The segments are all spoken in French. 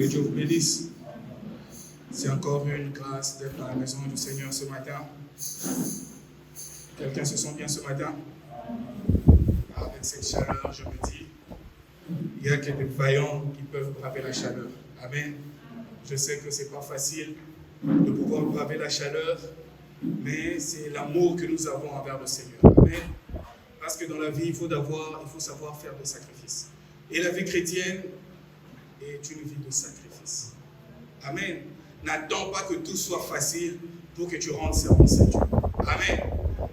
Que Dieu vous bénisse. C'est encore une grâce d'être dans la maison du Seigneur ce matin. Quelqu'un se sent bien ce matin? Avec cette chaleur, je me dis, il y a quelques vaillants qui peuvent braver la chaleur. Amen. Je sais que ce n'est pas facile de pouvoir braver la chaleur, mais c'est l'amour que nous avons envers le Seigneur. Amen. Parce que dans la vie, il faut savoir faire des sacrifices. Et la vie chrétienne est une vie de sacrifice. Amen. N'attends pas que tout soit facile pour que tu rendes service à Dieu. Amen.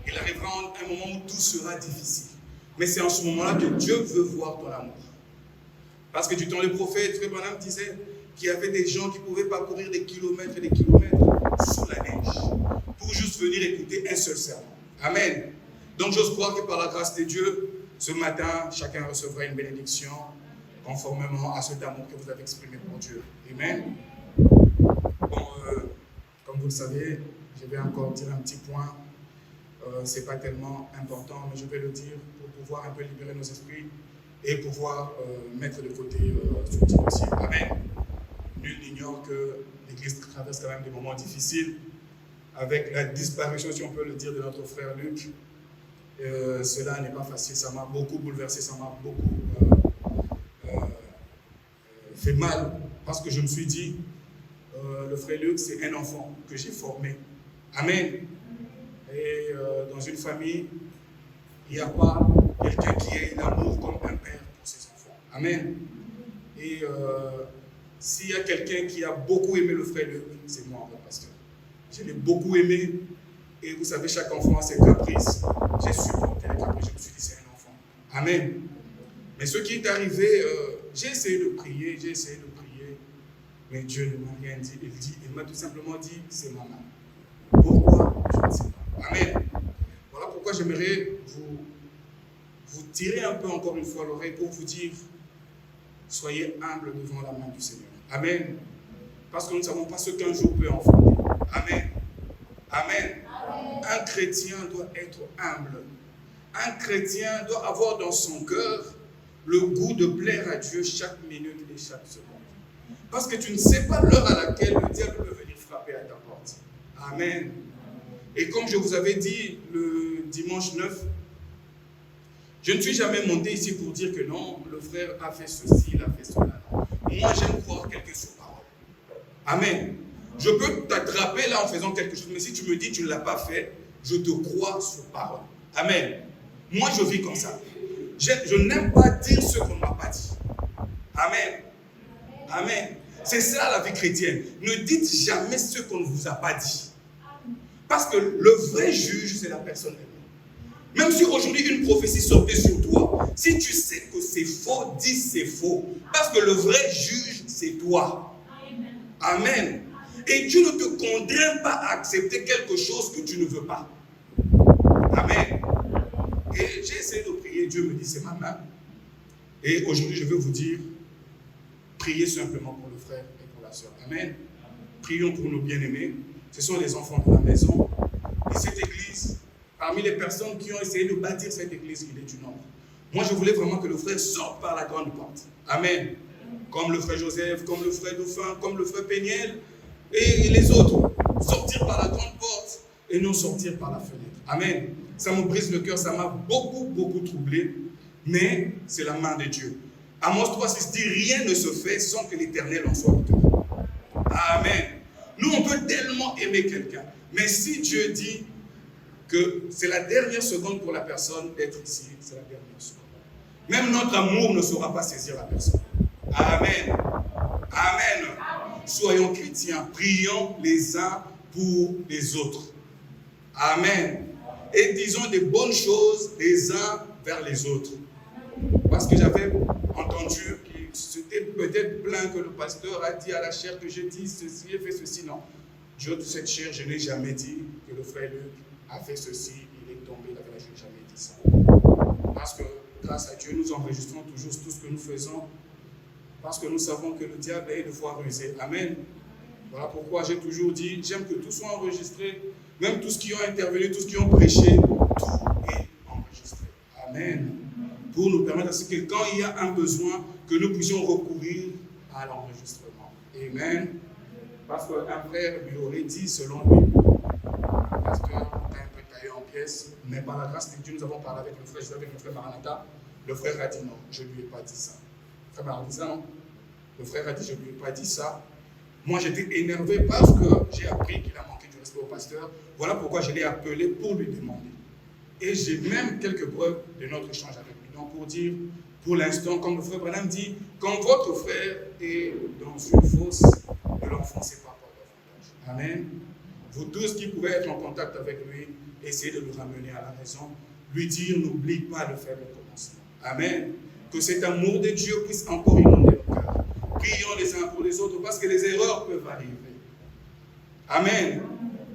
Il arrivera un moment où tout sera difficile. Mais c'est en ce moment-là que Dieu veut voir ton amour. Parce que du temps, le prophète Frère Branham disait qu'il y avait des gens qui pouvaient parcourir des kilomètres et des kilomètres sous la neige pour juste venir écouter un seul sermon. Amen. Donc j'ose croire que par la grâce de Dieu, ce matin, chacun recevra une bénédiction conformément à cet amour que vous avez exprimé pour Dieu. Amen. Bon, comme vous le savez, je vais encore dire un petit point. Ce n'est pas tellement important, mais je vais le dire pour pouvoir un peu libérer nos esprits et pouvoir mettre de côté ce petit dossier. Amen. Nul n'ignore que l'Église traverse quand même des moments difficiles avec la disparition, si on peut le dire, de notre frère Luc. Cela n'est pas facile, ça m'a beaucoup bouleversé, ça m'a beaucoup fait mal parce que je me suis dit, le frère Luc, c'est un enfant que j'ai formé. Amen. Et dans une famille, il n'y a pas quelqu'un qui ait l'amour comme un père pour ses enfants. Amen. Et s'il y a quelqu'un qui a beaucoup aimé le frère Luc, c'est moi, mon pasteur. Je l'ai beaucoup aimé. Et vous savez, chaque enfant a ses caprices. J'ai supporté les caprices. Je me suis dit, c'est un enfant. Amen. Mais ce qui est arrivé, j'ai essayé de prier. Mais Dieu ne m'a rien dit. Il m'a tout simplement dit, c'est maman. Pourquoi? Je ne sais pas. Amen. Voilà pourquoi j'aimerais vous tirer un peu encore une fois l'oreille pour vous dire, soyez humbles devant la main du Seigneur. Amen. Parce que nous ne savons pas ce qu'un jour peut enfanter. Amen. Amen. Un chrétien doit être humble. Un chrétien doit avoir dans son cœur le goût de plaire à Dieu chaque minute et chaque seconde. Parce que tu ne sais pas l'heure à laquelle le diable peut venir frapper à ta porte. Amen. Et comme je vous avais dit le dimanche 9, je ne suis jamais monté ici pour dire que non, le frère a fait ceci, il a fait cela. Moi, j'aime croire quelque chose par parole. Amen. Je peux t'attraper là en faisant quelque chose, mais si tu me dis que tu ne l'as pas fait, je te crois sur parole. Amen. Moi, je vis comme ça. Je n'aime pas dire ce qu'on ne m'a pas dit. Amen. Amen. C'est ça la vie chrétienne. Ne dites jamais ce qu'on ne vous a pas dit. Parce que le vrai juge, c'est la personne elle-même. Même si aujourd'hui une prophétie sortait sur toi, si tu sais que c'est faux, dis c'est faux. Parce que le vrai juge, c'est toi. Amen. Et Dieu ne te contraint pas à accepter quelque chose que tu ne veux pas. Amen. Et j'ai essayé de prier, Dieu me dit c'est ma main. Et aujourd'hui je veux vous dire, priez simplement pour le frère et pour la sœur. Amen. Prions pour nos bien-aimés. Ce sont les enfants de la maison. Et cette église, parmi les personnes qui ont essayé de bâtir cette église, il est du nombre. Moi je voulais vraiment que le frère sorte par la grande porte. Amen. Comme le frère Joseph, comme le frère Dauphin, comme le frère Péniel. Et les autres, sortir par la grande porte et non sortir par la fenêtre. Amen. Ça me brise le cœur, ça m'a beaucoup troublé, mais c'est la main de Dieu. Amos 3,6 dit, rien ne se fait sans que l'Éternel en soit auteur. Amen. Nous, on peut tellement aimer quelqu'un, mais si Dieu dit que c'est la dernière seconde pour la personne d'être ici, c'est la dernière seconde. Même notre amour ne saura pas saisir la personne. Amen. Amen. Soyons chrétiens, prions les uns pour les autres. Amen. Et disons des bonnes choses les uns vers les autres. Parce que j'avais entendu qu'il s'était peut-être plaint que le pasteur a dit à la chair que j'ai dit ceci et fait ceci. Non. Dieu de cette chair, je n'ai jamais dit que le frère Luc a fait ceci, il est tombé, je n'ai jamais dit ça. Parce que grâce à Dieu, nous enregistrons toujours tout ce que nous faisons. Parce que nous savons que le diable est de fois rusé. Amen. Voilà pourquoi j'ai toujours dit, j'aime que tout soit enregistré, même tous qui ont intervenu, tous qui ont prêché, tout est enregistré. Amen. Pour nous permettre à ce que quand il y a un besoin, que nous puissions recourir à l'enregistrement. Amen. Parce qu'un frère lui aurait dit, selon lui, pasteur, tu es un peu taillé en pièces, mais par la grâce de Dieu, nous avons parlé avec le frère, je suis avec le frère Maranatha. Le frère a dit non, je ne lui ai pas dit ça. Le frère Maranatha dit ça, non? Le frère a dit, je ne lui ai pas dit ça. Moi, j'étais énervé parce que j'ai appris qu'il a manqué du respect au pasteur. Voilà pourquoi je l'ai appelé pour lui demander. Et j'ai même quelques preuves de notre échange avec lui. Donc, pour dire, pour l'instant, comme le frère Branham dit, quand votre frère est dans une fosse, ne l'enfoncez pas par davantage. Amen. Vous tous qui pouvez être en contact avec lui, essayez de le ramener à la raison. Lui dire, n'oublie pas de faire le commencement. Amen. Que cet amour de Dieu puisse encore inonder nos cœurs. Prions les uns pour les autres parce que les erreurs peuvent arriver. Amen.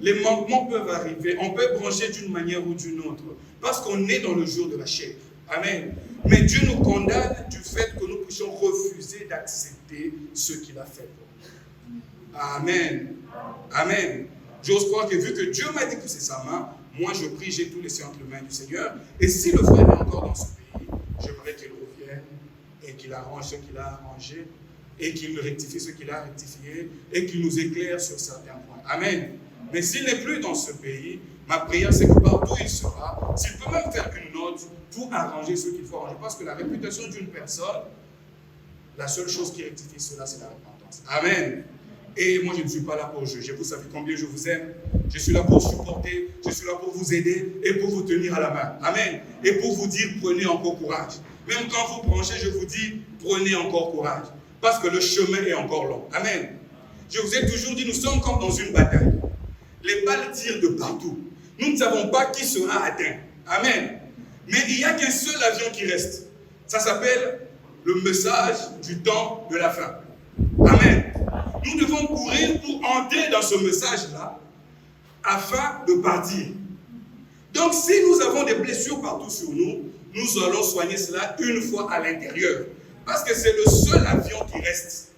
Les manquements peuvent arriver. On peut brancher d'une manière ou d'une autre parce qu'on est dans le jour de la chair. Amen. Mais Dieu nous condamne du fait que nous puissions refuser d'accepter ce qu'il a fait pour nous. Amen. Amen. J'ose croire que vu que Dieu m'a dit que c'est sa main, moi je prie, j'ai tout laissé entre les mains du Seigneur. Et si le frère est encore dans ce pays, j'aimerais qu'il revienne et qu'il arrange ce qu'il a arrangé et qu'il rectifie ce qu'il a rectifié et qu'il nous éclaire sur certains points. Amen. Mais s'il n'est plus dans ce pays, ma prière c'est que partout il sera, s'il peut même faire une note pour arranger ce qu'il faut arranger. Parce que la réputation d'une personne, la seule chose qui rectifie cela, c'est la repentance. Amen. Et moi, je ne suis pas là pour juger. Vous savez combien je vous aime. Je suis là pour supporter, je suis là pour vous aider et pour vous tenir à la main. Amen. Et pour vous dire, prenez encore courage. Même quand vous branchez, je vous dis, prenez encore courage. Parce que le chemin est encore long. Amen. Je vous ai toujours dit, nous sommes comme dans une bataille. Les balles tirent de partout. Nous ne savons pas qui sera atteint. Amen. Mais il n'y a qu'un seul avion qui reste. Ça s'appelle le message du temps de la fin. Amen. Nous devons courir pour entrer dans ce message-là afin de partir. Donc, si nous avons des blessures partout sur nous, nous allons soigner cela une fois à l'intérieur. Parce que c'est le seul avion qui reste.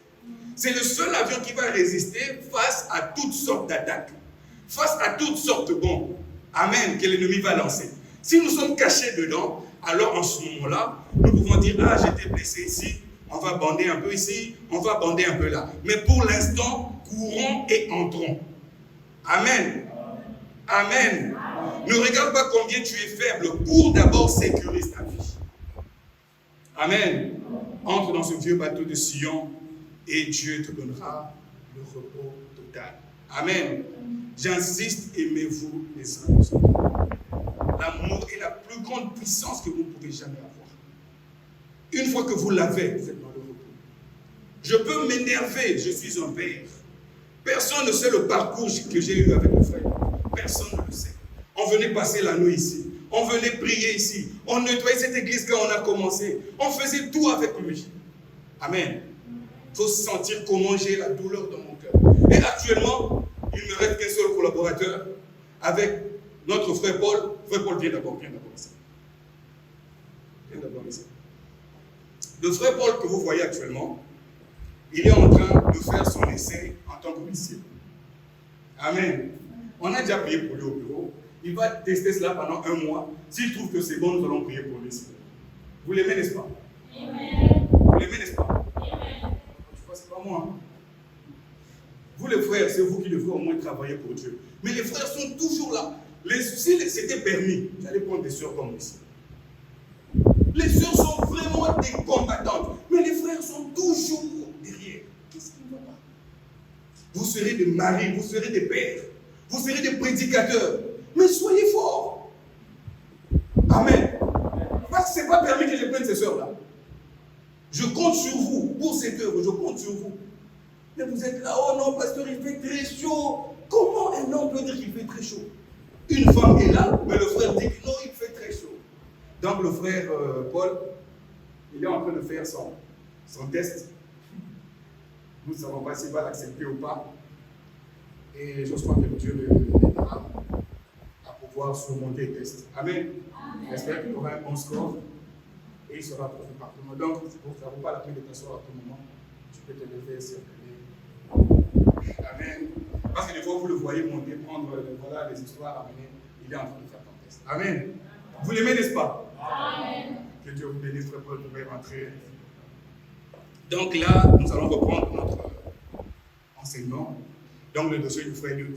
C'est le seul avion qui va résister face à toutes sortes d'attaques, face à toutes sortes de bombes. Amen, que l'ennemi va lancer. Si nous sommes cachés dedans, alors en ce moment-là, nous pouvons dire, ah, j'étais blessé ici, on va bander un peu ici, on va bander un peu là. Mais pour l'instant, courons et entrons. Amen. Amen. Ne regarde pas combien tu es faible. Cours d'abord, sécurise ta vie. Amen. Entre dans ce vieux bateau de Sion et Dieu te donnera le repos total. Amen. J'insiste, aimez-vous les uns les autres. L'amour est la plus grande puissance que vous ne pouvez jamais avoir. Une fois que vous l'avez, vous êtes dans le repos. Je peux m'énerver, je suis un père. Personne ne sait le parcours que j'ai eu avec le frère. Personne ne le sait. On venait passer la nuit ici. On venait prier ici. On nettoyait cette église quand on a commencé. On faisait tout avec lui. Amen. Il faut sentir comment j'ai la douleur dans mon cœur. Et actuellement, il ne me reste qu'un seul collaborateur avec notre frère Paul. Frère Paul, viens d'abord ici. Viens d'abord ici. Le frère Paul que vous voyez actuellement, il est en train de faire son essai en tant qu'officier. Amen. On a déjà prié pour lui au bureau. Il va tester cela pendant 1 mois. S'il trouve que c'est bon, nous allons prier pour lui. Vous l'aimez, n'est-ce pas? Amen. Vous l'aimez, n'est-ce pas? Amen. C'est pas moi. Vous les frères, c'est vous qui devrez au moins travailler pour Dieu. Mais les frères sont toujours là. Si c'était permis, j'allais prendre des sœurs comme ici. Les sœurs sont vraiment des combattantes. Mais les frères sont toujours derrière. Qu'est-ce qui ne va pas? Vous serez des maris, vous serez des pères, vous serez des prédicateurs. Mais soyez forts. Amen. Parce que ce n'est pas permis que je prenne ces sœurs-là. Je compte sur vous pour cette œuvre, je compte sur vous. Mais vous êtes là, oh non, pasteur, il fait très chaud. Comment un homme peut dire qu'il fait très chaud? Une femme est là, mais le frère dit que non, il fait très chaud. Donc le frère Paul, il est en train de faire son test. Nous ne savons pas s'il va l'accepter ou pas. Et j'espère que Dieu l'aidera à pouvoir surmonter le test. Amen. J'espère qu'il aura un bon score et il sera approuvé par tout le monde. Donc, pour que ça ne vaut pas la peine de t'asseoir à tout moment, tu peux te lever et circuler. Amen. Parce que des fois, vous le voyez monter, prendre voilà, les histoires, amener. Il est en train de faire ton test. Amen. Vous l'aimez, n'est-ce pas? Amen. Que Dieu vous bénisse, frère Paul, vous pouvez rentrer. Donc là, nous allons reprendre enseignement. Donc le dossier du frère Luc,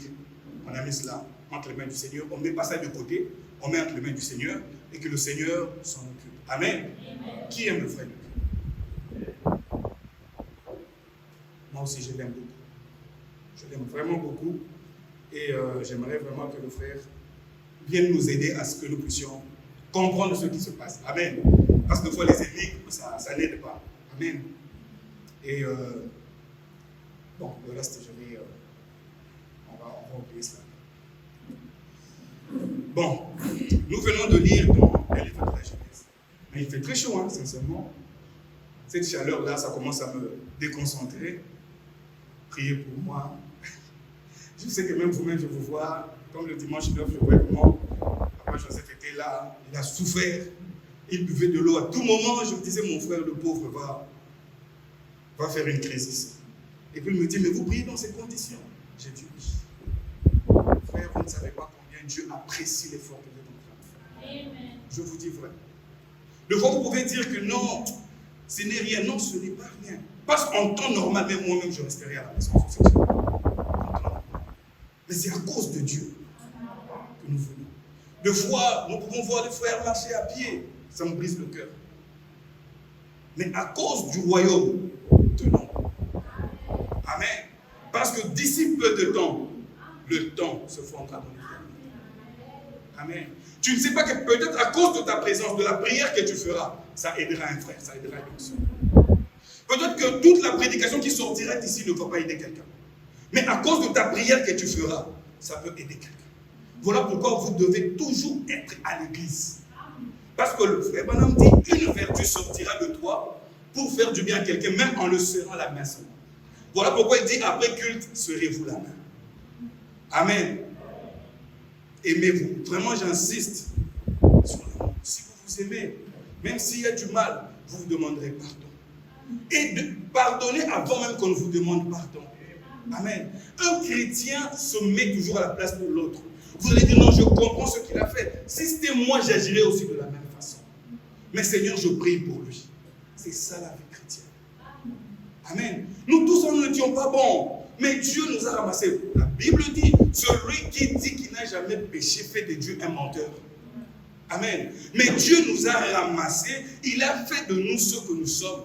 on a mis cela entre les mains du Seigneur. On ne met pas ça de côté, on met entre les mains du Seigneur et que le Seigneur s'en occupe. Amen. Amen. Qui aime le frère Luc? Moi aussi, je l'aime beaucoup. Je l'aime vraiment beaucoup. Et j'aimerais vraiment que le frère vienne nous aider à ce que nous puissions comprendre ce qui se passe. Amen. Parce que des fois, les énigmes, ça n'aide pas. Amen. Et bon, le reste, on va oublier cela. Bon, nous venons de lire dans le livre de la Genèse. Mais il fait très chaud, hein, sincèrement. Cette chaleur-là, ça commence à me déconcentrer. Priez pour moi. Je sais que même vous-même, je vous vois, comme le dimanche 9, je vois comment Papa Joseph était là, il a souffert, il buvait de l'eau à tout moment. Je me disais, mon frère, le pauvre, va faire une crise ici. Et puis il me dit, mais vous priez dans ces conditions? J'ai dit, oui. Frère, vous ne savez pas combien Dieu apprécie l'effort que vous êtes en train de faire. Je vous dis vrai. De fois, vous pouvez dire que non, ce n'est rien. Non, ce n'est pas rien. Parce qu'en temps normal, même moi-même, je resterai à la maison. Mais c'est à cause de Dieu que nous venons. Des fois, nous pouvons voir les frères marcher à pied. Ça me brise le cœur. Mais à cause du royaume, tenons. Amen. Parce que d'ici peu de temps, le temps se fondra dans l'éternité. Amen. Tu ne sais pas que peut-être à cause de ta présence, de la prière que tu feras, ça aidera un frère, ça aidera une soeur. Peut-être que toute la prédication qui sortira d'ici ne va pas aider quelqu'un. Mais à cause de ta prière que tu feras, ça peut aider quelqu'un. Voilà pourquoi vous devez toujours être à l'église. Parce que le frère Branham dit, une vertu sortira de toi pour faire du bien à quelqu'un, même en le serrant la main seulement. Voilà pourquoi il dit, après culte, serrez-vous la main. Amen. Aimez-vous. Vraiment, j'insiste sur l'amour. Si vous vous aimez, même s'il y a du mal, vous vous demanderez pardon. Et de pardonner avant même qu'on vous demande pardon. Amen. Un chrétien se met toujours à la place de l'autre. Vous allez dire, non, je comprends ce qu'il a fait. Si c'était moi, j'agirais aussi de la même façon. Mais Seigneur, je prie pour lui. C'est ça la vie chrétienne. Amen. Nous tous, nous n'étions pas bons. Mais Dieu nous a ramassés. La Bible dit, celui qui dit qu'il n'a jamais péché fait de Dieu un menteur. Amen. Mais Dieu nous a ramassés. Il a fait de nous ce que nous sommes.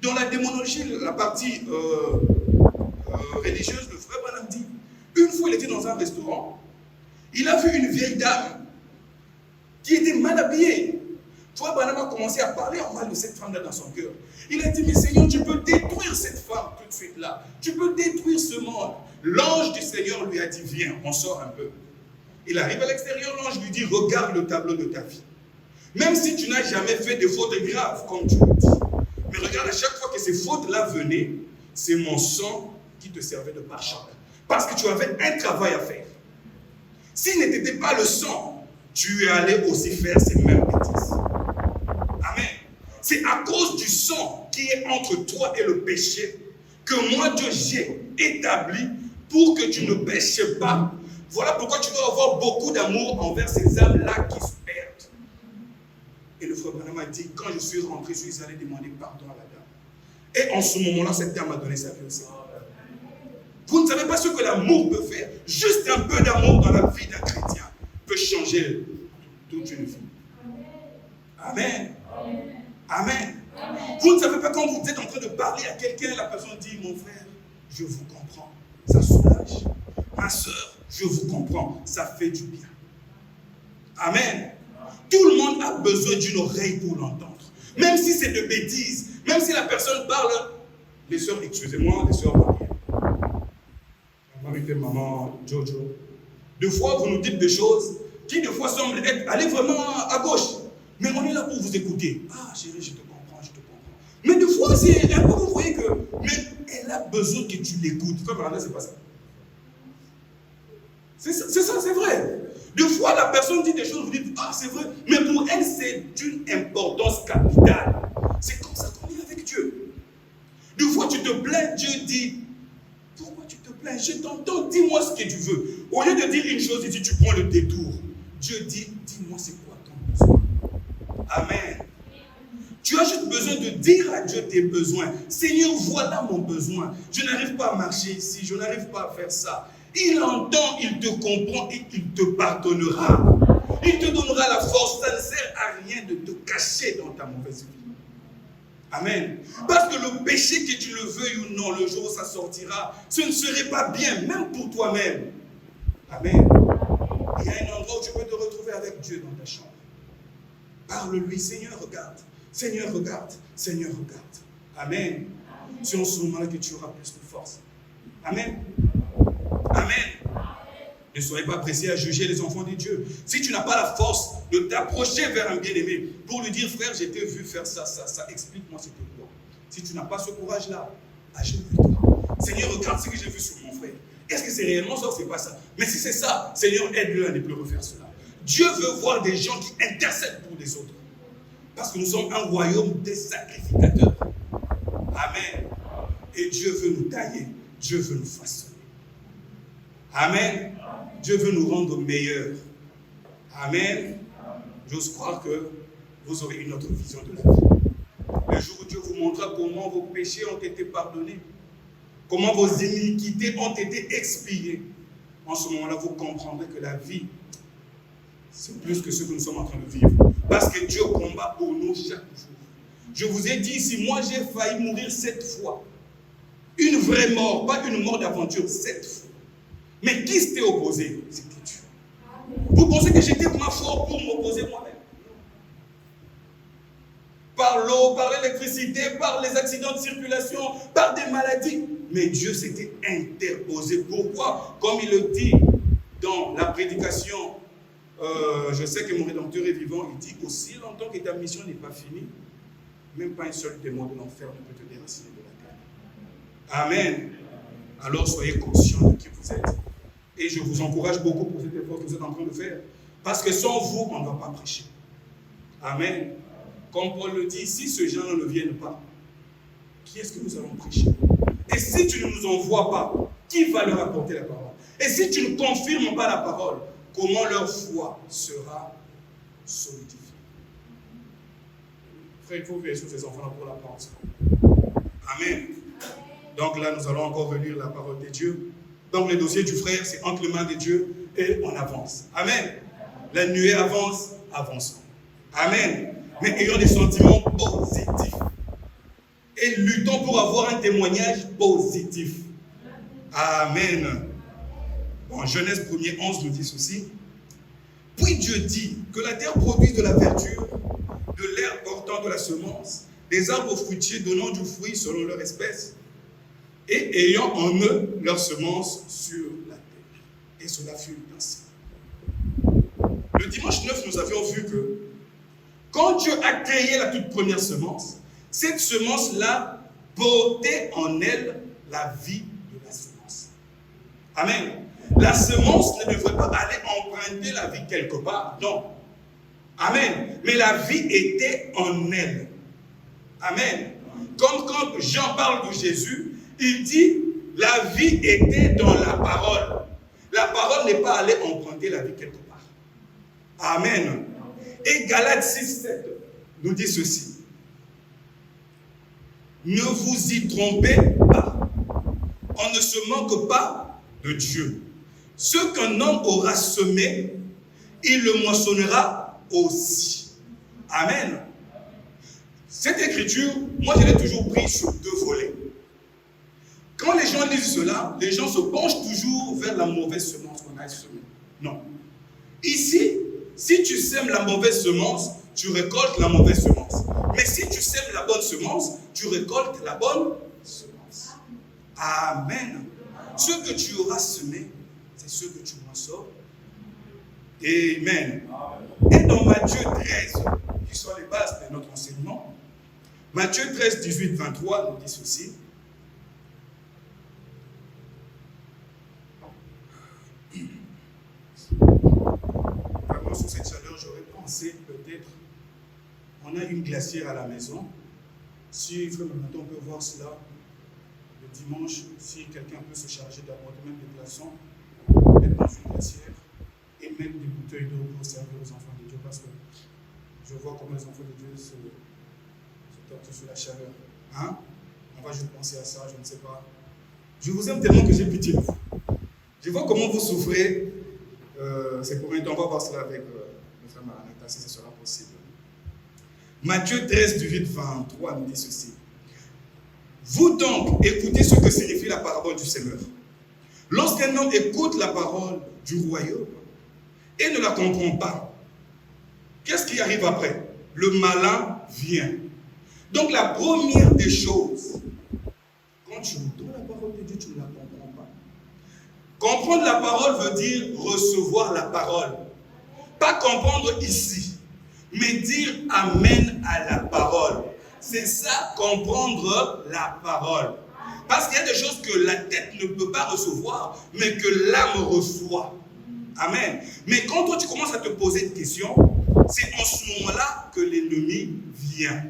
Dans la démonologie, la partie religieuse, le frère Branham dit, une fois il était dans un restaurant, il a vu une vieille dame qui était mal habillée. Frère Branham a commencé à parler en mal de cette femme-là dans son cœur. Il a dit, mais Seigneur, tu peux détruire cette femme tout de suite là. Tu peux détruire ce monde. L'ange du Seigneur lui a dit, viens, on sort un peu. Il arrive à l'extérieur, l'ange lui dit, regarde le tableau de ta vie. Même si tu n'as jamais fait de fautes graves, comme tu le dis. Mais regarde, à chaque fois que ces fautes-là venaient, c'est mon sang qui te servait de pare-choc. Parce que tu avais un travail à faire. S'il n'était pas le sang, tu allais aussi faire ces mêmes bêtises. Amen. C'est à cause du sang qui est entre toi et le péché que moi, Dieu, j'ai établi pour que tu ne pêches pas. Voilà pourquoi tu dois avoir beaucoup d'amour envers ces âmes-là qui se perdent. Et le frère Branham a dit, quand je suis rentré, je suis allé demander pardon à la dame. Et en ce moment-là, cette dame a donné sa vie au Seigneur. Vous ne savez pas ce que l'amour peut faire. Juste un peu d'amour dans la vie d'un chrétien peut changer toute une vie. Amen. Amen. Vous ne savez pas quand vous êtes en train de parler à quelqu'un, la personne dit, mon frère, je vous comprends. Ça soulage. Ma soeur, je vous comprends. Ça fait du bien. Amen. Tout le monde a besoin d'une oreille pour l'entendre. Même si c'est de bêtises, même si la personne parle, les soeurs, excusez-moi, les soeurs mariées. Avec maman Jojo. Des fois, vous nous dites des choses qui, des fois, semblent aller vraiment à gauche. Mais on est là pour vous écouter. Ah, chérie, je te comprends, je te comprends. Mais des fois, c'est un peu, vous voyez que, mais elle a besoin que tu l'écoutes. Comme là, c'est pas ça. C'est ça, c'est vrai. Des fois, la personne dit des choses, vous dites, ah, c'est vrai. Mais pour elle, c'est d'une importance capitale. C'est comme ça qu'on est avec Dieu. Des fois, tu te plains, Dieu dit, pourquoi tu te plains? Je t'entends, dis-moi ce que tu veux. Au lieu de dire une chose, tu prends le détour. Dieu dit, dis-moi c'est quoi ton besoin. Amen. Tu as juste besoin de dire à Dieu tes besoins. Seigneur, voilà mon besoin. Je n'arrive pas à marcher ici, je n'arrive pas à faire ça. Il entend, il te comprend et il te pardonnera. Il te donnera la force. Ça ne sert à rien de te cacher dans ta mauvaise vie. Amen. Parce que le péché, que tu le veuilles ou non, le jour où ça sortira, ce ne serait pas bien, même pour toi-même. Amen. Il y a un endroit où tu peux te retrouver avec Dieu dans ta chambre. Parle-lui, Seigneur, regarde. Seigneur, regarde. Seigneur, regarde. Amen. C'est en ce moment-là que tu auras plus de force. Amen. Amen. Ne soyez pas pressés à juger les enfants de Dieu. Si tu n'as pas la force de t'approcher vers un bien-aimé pour lui dire, frère, j'ai été vu faire ça, explique-moi c'était quoi. Si tu n'as pas ce courage-là, agenouille-toi. Seigneur, regarde ce que j'ai vu sur mon frère. Est-ce que c'est réellement ça ou c'est pas ça? Mais si c'est ça, Seigneur, aide-le à ne plus refaire cela. Dieu veut voir des gens qui intercèdent pour les autres. Parce que nous sommes un royaume des sacrificateurs. Amen. Et Dieu veut nous tailler. Dieu veut nous façonner. Amen. Dieu veut nous rendre meilleurs. Amen. J'ose croire que vous aurez une autre vision de la vie. Le jour où Dieu vous montrera comment vos péchés ont été pardonnés, comment vos iniquités ont été expiées, en ce moment-là, vous comprendrez que la vie, c'est plus que ce que nous sommes en train de vivre. Parce que Dieu combat pour nous chaque jour. Je vous ai dit ici, moi j'ai failli mourir 7 fois. Une vraie mort, pas une mort d'aventure, 7 fois. Mais qui s'était opposé? C'était Dieu. Vous pensez que j'étais vraiment fort pour m'opposer moi-même? Par l'eau, par l'électricité, par les accidents de circulation, par des maladies. Mais Dieu s'était interposé. Pourquoi? Comme il le dit dans la prédication, je sais que mon Rédempteur est vivant, il dit aussi longtemps que ta mission n'est pas finie, même pas un seul démon de l'enfer ne peut te déraciner de la terre. Amen. Alors soyez conscients de qui vous êtes. Et je vous encourage beaucoup pour cet effort que vous êtes en train de faire. Parce que sans vous, on ne va pas prêcher. Amen. Comme Paul le dit, si ces gens ne viennent pas, qui est-ce que nous allons prêcher? Et si tu ne nous envoies pas, qui va leur apporter la parole? Et si tu ne confirmes pas la parole, comment leur foi sera solidifiée? Frère, il faut veiller sur ces enfants-là pour la pensée. Amen. Donc là, nous allons encore relire la parole de Dieu. Donc le dossier du frère, c'est entre les mains de Dieu et on avance. Amen. La nuée avance, avançons. Amen. Mais ayons des sentiments positifs. Et luttons pour avoir un témoignage positif. Amen. Bon, Genèse 1er 11 nous dit ceci. Puis Dieu dit que la terre produise de la verdure, de l'herbe portant de la semence, des arbres fruitiers donnant du fruit selon leur espèce, et ayant en eux leur semence sur la terre. Et cela fut ainsi. Le dimanche 9, nous avions vu que quand Dieu a créé la toute première semence, cette semence-là portait en elle la vie de la semence. Amen. La semence ne devrait pas aller emprunter la vie quelque part, non. Amen. Mais la vie était en elle. Amen. Comme quand Jean parle de Jésus, il dit, la vie était dans la parole. La parole n'est pas allée emprunter la vie quelque part. Amen. Et Galates 6:7 nous dit ceci. Ne vous y trompez pas. On ne se manque pas de Dieu. Ce qu'un homme aura semé, il le moissonnera aussi. Amen. Cette écriture, moi je l'ai toujours prise sur 2 volets. Quand les gens lisent cela, les gens se penchent toujours vers la mauvaise semence qu'on a semée. Non. Ici, si tu sèmes la mauvaise semence, tu récoltes la mauvaise semence. Mais si tu sèmes la bonne semence, tu récoltes la bonne semence. Amen. Ce que tu auras semé, c'est ce que tu moissonnes. Amen. Et dans Matthieu 13, qui sont les bases de notre enseignement, Matthieu 13, 18, 23 nous dit ceci. Vraiment, sous cette chaleur, j'aurais pensé peut-être, on a une glacière à la maison. Si, frère, maintenant on peut voir cela, le dimanche, si quelqu'un peut se charger d'apporter même des glaçons, mettre dans une glacière et mettre des bouteilles d'eau pour servir aux enfants de Dieu, parce que je vois comment les enfants de Dieu torture sous la chaleur. Hein? On va juste penser à ça, je ne sais pas. Je vous aime tellement que j'ai pitié de vous. Je vois comment vous souffrez. C'est pour un temps, on va voir cela avec le frère Maranatha, si ce sera possible. Matthieu 13, du 8-23 nous dit ceci. Vous donc, écoutez ce que signifie la parabole du semeur. Lorsqu'un homme écoute la parole du royaume et ne la comprend pas, qu'est-ce qui arrive après? Le malin vient. Donc la première des choses, quand tu entends la parole de Dieu, tu ne la comprends pas. Comprendre la parole veut dire recevoir la parole. Pas comprendre ici, mais dire amen à la parole. C'est ça, comprendre la parole. Parce qu'il y a des choses que la tête ne peut pas recevoir, mais que l'âme reçoit. Amen. Mais quand toi tu commences à te poser des questions, c'est en ce moment-là que l'ennemi vient.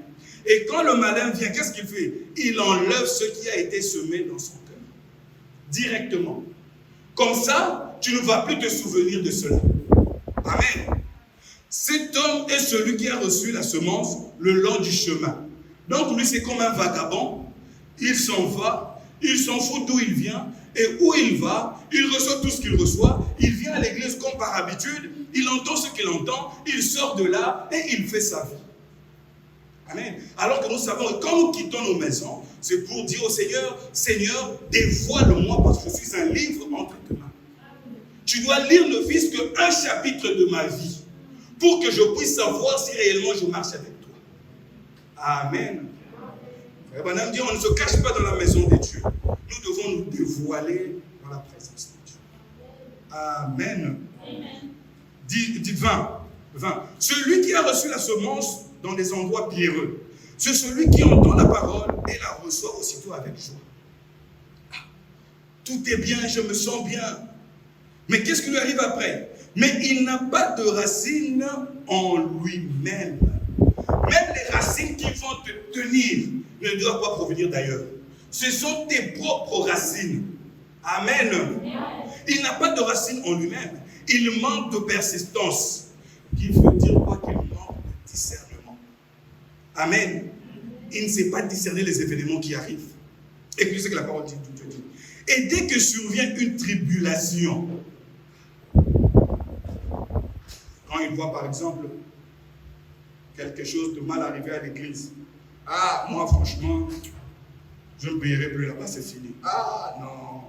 Et quand le malin vient, qu'est-ce qu'il fait? Il enlève ce qui a été semé dans son cœur. Directement. Comme ça, tu ne vas plus te souvenir de cela. Amen. Cet homme est celui qui a reçu la semence le long du chemin. Donc lui, c'est comme un vagabond. Il s'en va, il s'en fout d'où il vient, et où il va, il reçoit tout ce qu'il reçoit. Il vient à l'église comme par habitude, il entend ce qu'il entend, il sort de là et il fait sa vie. Amen. Alors que nous savons que quand nous quittons nos maisons, c'est pour dire au Seigneur, Seigneur, dévoile-moi parce que je suis un livre entre tes mains. Tu dois lire ne fût-ce qu'un chapitre de ma vie pour que je puisse savoir si réellement je marche avec toi. Amen. Madame dit, on ne se cache pas dans la maison de Dieu. Nous devons nous dévoiler dans la présence de Dieu. Amen. Dites 20. Celui qui a reçu la semence dans des endroits pierreux, c'est celui qui entend la parole et la reçoit aussitôt avec joie. Tout est bien, je me sens bien. Mais qu'est-ce qui lui arrive après? Mais il n'a pas de racines en lui-même. Même les racines qui vont te tenir ne doivent pas provenir d'ailleurs. Ce sont tes propres racines. Amen. Il n'a pas de racines en lui-même. Il manque de persistance. Qui veut dire quoi? Qu'il manque de discernement. Amen. Il ne sait pas discerner les événements qui arrivent. Écoutez ce que la parole dit. Et dès que survient une tribulation, quand il voit par exemple quelque chose de mal arriver à l'église, ah, moi franchement, je ne payerai plus là-bas, c'est fini. Ah, non.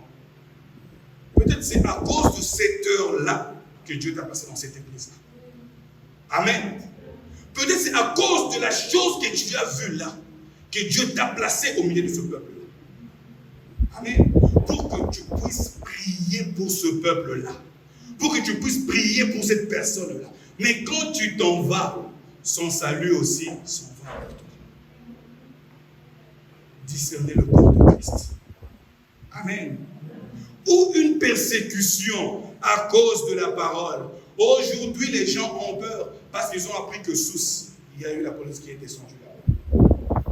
Peut-être c'est à cause de cette heure-là que Dieu t'a passé dans cette église-là. Amen. Peut-être c'est à cause de la chose que tu as vue là que Dieu t'a placé au milieu de ce peuple-là. Amen. Pour que tu puisses prier pour ce peuple-là. Pour que tu puisses prier pour cette personne-là. Mais quand tu t'en vas, son salut aussi s'en va avec toi. Discerner le corps de Christ. Amen. Ou une persécution à cause de la parole. Aujourd'hui, les gens ont peur parce qu'ils ont appris que Sousse, il y a eu la police qui est descendue là-bas.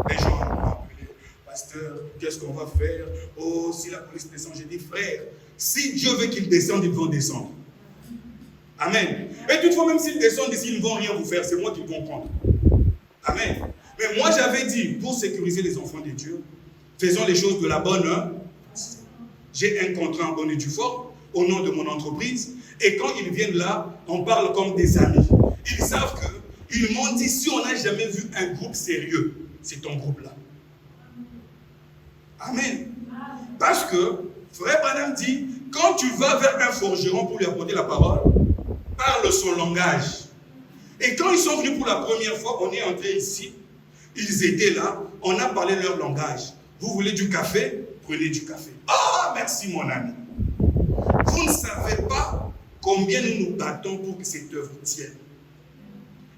Les gens ont appelé, pasteur, qu'est-ce qu'on va faire? Oh, si la police descend, j'ai dit, frère, si Dieu veut qu'ils descendent, ils vont descendre. Amen. Et toutefois, même s'ils descendent ici, ils ne vont rien vous faire, c'est moi qui vont prendre. Amen. Mais moi, j'avais dit, pour sécuriser les enfants de Dieu, faisons les choses de la bonne. J'ai un contrat en bonne et due forme au nom de mon entreprise. Et quand ils viennent là, on parle comme des amis. Ils savent que, ils m'ont dit, si on n'a jamais vu un groupe sérieux, c'est ton groupe-là. Amen. Parce que, frère Branham dit, quand tu vas vers un forgeron pour lui apporter la parole, parle son langage. Et quand ils sont venus pour la première fois, on est entré ici, ils étaient là, on a parlé leur langage. Vous voulez du café? Prenez du café. Ah, merci mon ami. Vous ne savez pas combien nous nous battons pour que cette œuvre tienne.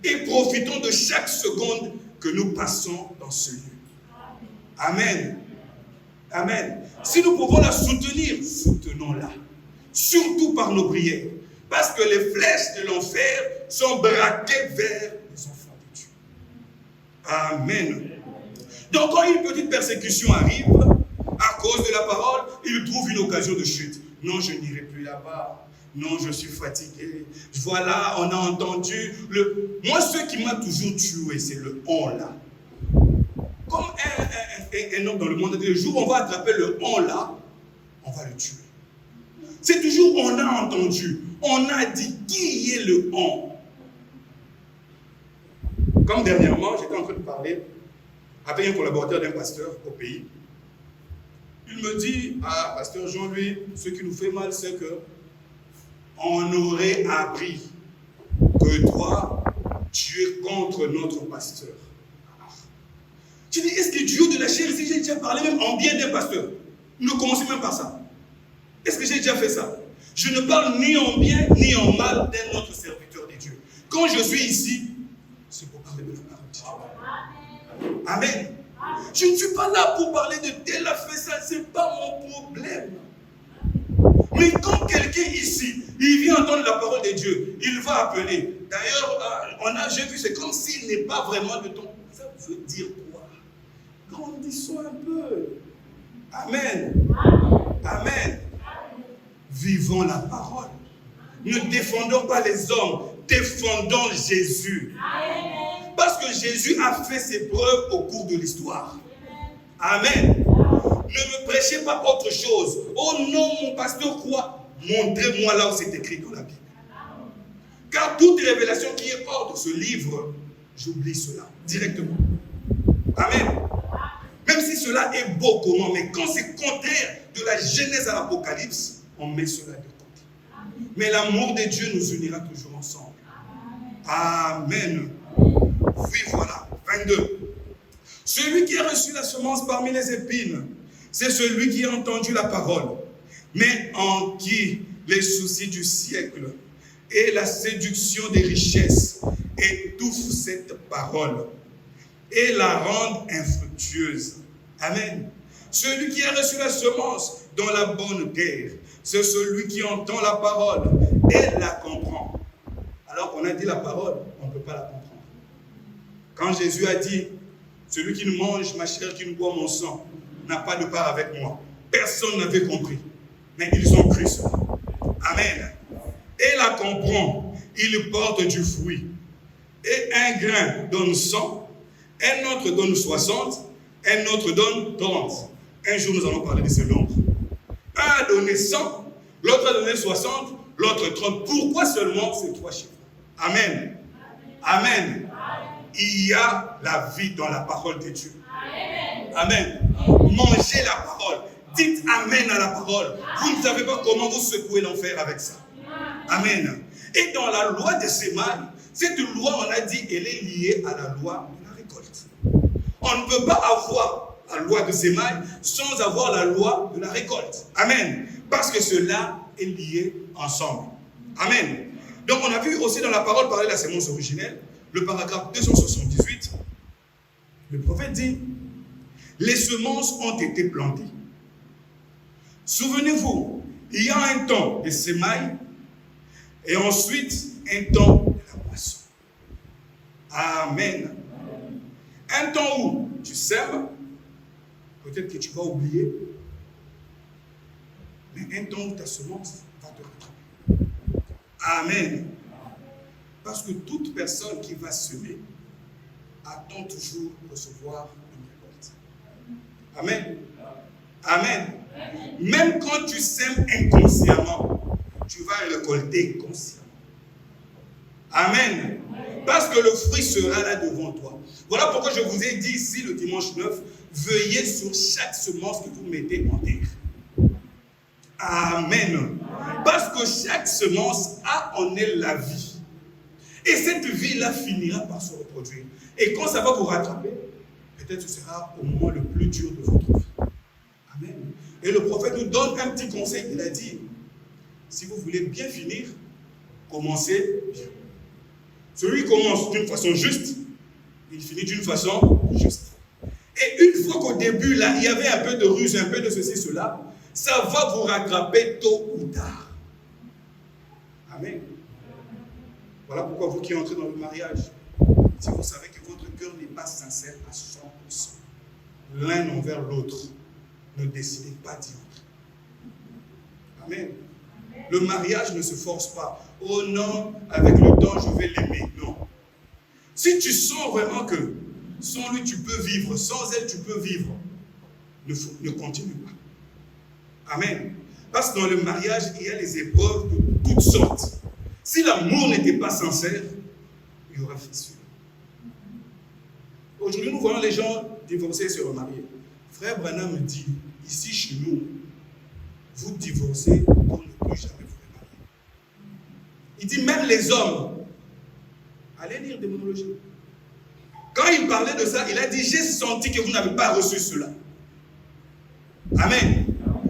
Et profitons de chaque seconde que nous passons dans ce lieu. Amen. Amen. Si nous pouvons la soutenir, soutenons-la. Surtout par nos prières. Parce que les flèches de l'enfer sont braquées vers les enfants de Dieu. Amen. Donc quand une petite persécution arrive, à cause de la parole, il trouve une occasion de chute. Non, je n'irai plus là-bas. Non, je suis fatigué. Voilà, on a entendu. Moi, ce qui m'a toujours tué, c'est le on là. comme un homme dans le monde, le jour où on va attraper le on là, on va le tuer. C'est toujours on a entendu, on a dit qui est le on. Comme dernièrement, j'étais en train de parler avec un collaborateur d'un pasteur au pays. Il me dit, ah, pasteur Jean, lui, ce qui nous fait mal, c'est que on aurait appris que toi, tu es contre notre pasteur. Tu dis, est-ce que Dieu de la chair, si j'ai déjà parlé même en bien d'un pasteur, ne commencez même pas ça. Est-ce que j'ai déjà fait ça? Je ne parle ni en bien ni en mal d'un autre serviteur de Dieu. Quand je suis ici, c'est pour parler de la parole de Dieu. Amen. Je ne suis pas là pour parler de tel a fait ça, ce n'est pas mon problème. Mais quand quelqu'un ici, il vient entendre la parole de Dieu, il va appeler. D'ailleurs, j'ai vu, c'est comme s'il n'est pas vraiment de ton. Ça veut dire quoi? Grandissons un peu. Amen. Amen. Vivons la parole. Ne défendons pas les hommes, défendons Jésus. Parce que Jésus a fait ses preuves au cours de l'histoire. Amen. Ne me prêchez pas autre chose. Oh non, mon pasteur croit. Montrez-moi là où c'est écrit dans la Bible. Car toute révélation qui est hors de ce livre, j'oublie cela directement. Amen. Même si cela est beau comment, mais quand c'est contraire de la Genèse à l'Apocalypse, on met cela de côté. Mais l'amour de Dieu nous unira toujours ensemble. Amen. Oui, voilà. 22. Celui qui a reçu la semence parmi les épines, c'est celui qui a entendu la parole, mais en qui les soucis du siècle et la séduction des richesses étouffent cette parole et la rendent infructueuse. Amen. Celui qui a reçu la semence dans la bonne terre, c'est celui qui entend la parole et la comprend. Alors on a dit la parole, on ne peut pas la comprendre. Quand Jésus a dit, celui qui nous mange ma chair, qui nous boit mon sang, n'a pas de part avec moi. Personne n'avait compris. Mais ils ont cru ça. Amen. Et la comprend, il porte du fruit. Et un grain donne 100, un autre donne 60, un autre donne 30. Un jour, nous allons parler de ce nombre. Un a donné 100, l'autre a donné 60, l'autre 30. Pourquoi seulement ces 3 chiffres? Amen. Amen. Il y a la vie dans la parole de Dieu. Amen. Mangez la parole. Dites Amen à la parole. Vous ne savez pas comment vous secouez l'enfer avec ça. Amen. Et dans la loi de Sémaï, cette loi, on a dit, elle est liée à la loi de la récolte. On ne peut pas avoir la loi de Sémaï sans avoir la loi de la récolte. Amen. Parce que cela est lié ensemble. Amen. Donc on a vu aussi dans la parole parler de la sémence originelle, le paragraphe 278, le prophète dit, les semences ont été plantées. Souvenez-vous, il y a un temps de sémailles et ensuite un temps de la moisson. Amen. Un temps où tu sèmes, peut-être que tu vas oublier, mais un temps où ta semence va te rattraper. Amen. Parce que toute personne qui va semer attend toujours recevoir une récolte. Amen. Amen. Même quand tu sèmes inconsciemment, tu vas récolter consciemment. Amen. Parce que le fruit sera là devant toi. Voilà pourquoi je vous ai dit ici le dimanche 9, veillez sur chaque semence que vous mettez en terre. Amen. Parce que chaque semence a en elle la vie. Et cette vie-là finira par se reproduire. Et quand ça va vous rattraper, peut-être ce sera au moment le plus dur de votre vie. Amen. Et le prophète nous donne un petit conseil. Il a dit, si vous voulez bien finir, commencez bien. Celui qui commence d'une façon juste, il finit d'une façon juste. Et une fois qu'au début, là, il y avait un peu de ruse, un peu de ceci, cela, ça va vous rattraper tôt ou tard. Amen. Voilà pourquoi vous qui entrez dans le mariage, si vous savez que votre cœur n'est pas sincère à 100%, l'un envers l'autre, ne décidez pas d'y entrer. Amen. Le mariage ne se force pas. Oh non, avec le temps, je vais l'aimer. Non. Si tu sens vraiment que sans lui tu peux vivre, sans elle tu peux vivre. Ne continue pas. Amen. Parce que dans le mariage, il y a les épreuves de toutes sortes. Si l'amour n'était pas sincère, il y aura fissure. Aujourd'hui, nous voyons les gens divorcer et se remarier. Frère Branham me dit, ici chez nous, vous divorcez pour ne plus jamais vous remarier. Il dit même les hommes, allez lire des monologies. Quand il parlait de ça, il a dit, j'ai senti que vous n'avez pas reçu cela. Amen.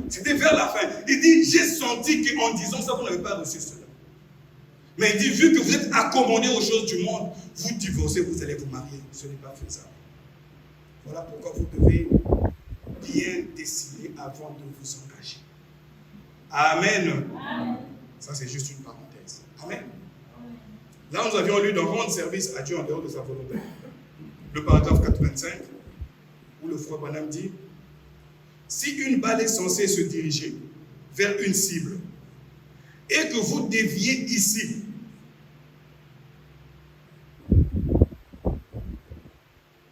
C'était vers la fin. Il dit, j'ai senti qu'en disant ça, vous n'avez pas reçu cela. Mais il dit, vu que vous êtes accommodés aux choses du monde, vous divorcez, vous allez vous marier. Ce n'est pas faisable. Voilà pourquoi vous devez bien décider avant de vous engager. Amen. Amen. Ça, c'est juste une parenthèse. Amen. Là, nous avions lu dans Rendre service à Dieu en dehors de sa volonté. Le paragraphe 85, où le frère Branham dit, si une balle est censée se diriger vers une cible et que vous déviez ici,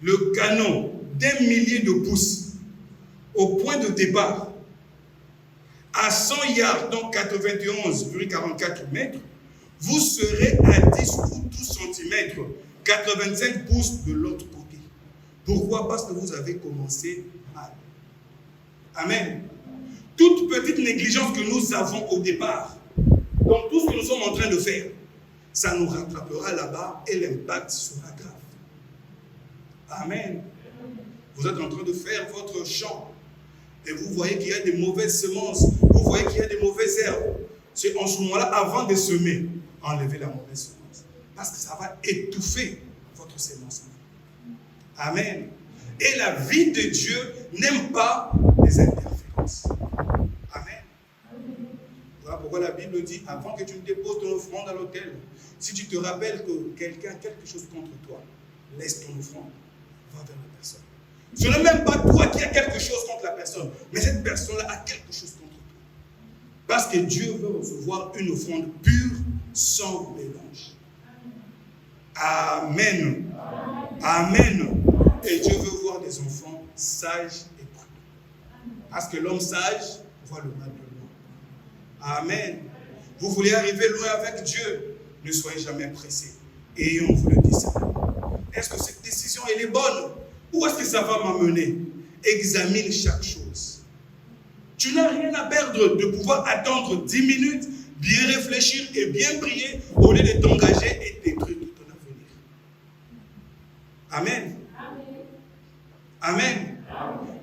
le canon d'1 millier de pouces au point de départ à 100 yards, donc 91,44 mètres, vous serez à 10 ou 12 cm, 85 pouces de l'autre côté. Pourquoi? Parce que vous avez commencé mal. Amen. Toute petite négligence que nous avons au départ, dans tout ce que nous sommes en train de faire, ça nous rattrapera là-bas et l'impact sera grave. Amen. Vous êtes en train de faire votre champ et vous voyez qu'il y a des mauvaises semences, vous voyez qu'il y a des mauvaises herbes. C'est en ce moment-là, avant de semer, enlevez la mauvaise semence. Parce que ça va étouffer votre semence. Amen. Et la vie de Dieu n'aime pas les interférences. Amen. Voilà pourquoi la Bible dit, avant que tu ne déposes ton offrande à l'autel, si tu te rappelles que quelqu'un a quelque chose contre toi, laisse ton offrande, va vers la personne. Ce n'est même pas toi qui as quelque chose contre la personne, mais cette personne-là a quelque chose contre toi. Parce que Dieu veut recevoir une offrande pure, sans mélange. Amen. Amen. Et Dieu veut voir des enfants sages et prudents. Parce que l'homme sage voit le mal de loin. Amen. Vous voulez arriver loin avec Dieu, ne soyez jamais pressés. Ayons-vous le discernement. Est-ce que cette décision elle est bonne? Où est-ce que ça va m'amener? Examine chaque chose. Tu n'as rien à perdre de pouvoir attendre 10 minutes, bien réfléchir et bien prier au lieu de t'engager et détruire tout ton avenir. Amen. Amen.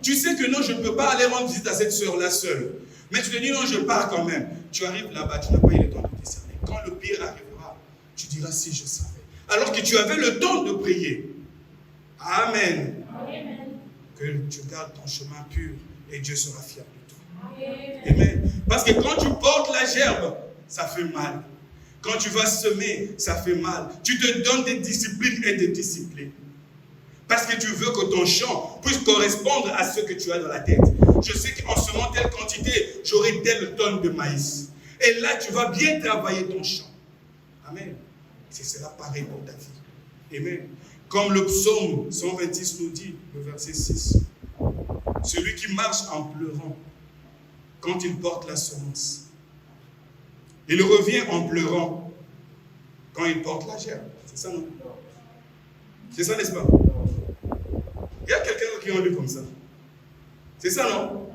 Tu sais que non, je ne peux pas aller rendre visite à cette sœur-là seule. Mais tu te dis non, je pars quand même. Tu arrives là-bas, tu n'as pas eu le temps de discerner. Quand le pire arrivera, tu diras si je savais. Alors que tu avais le temps de prier. Amen. Amen. Que tu gardes ton chemin pur et Dieu sera fier de toi. Amen. Parce que quand tu portes la gerbe, ça fait mal. Quand tu vas semer, ça fait mal. Tu te donnes des disciplines et des disciplines. Parce que tu veux que ton champ puisse correspondre à ce que tu as dans la tête. Je sais qu'en semant telle quantité, j'aurai telle tonne de maïs. Et là, tu vas bien travailler ton champ. Amen. C'est cela pareil pour ta vie. Amen. Comme le psaume 126 nous dit, le verset 6. Celui qui marche en pleurant quand il porte la semence. Il revient en pleurant quand il porte la gerbe. C'est ça, non? C'est ça, n'est-ce pas? Il y a quelqu'un qui a lu comme ça. C'est ça, non?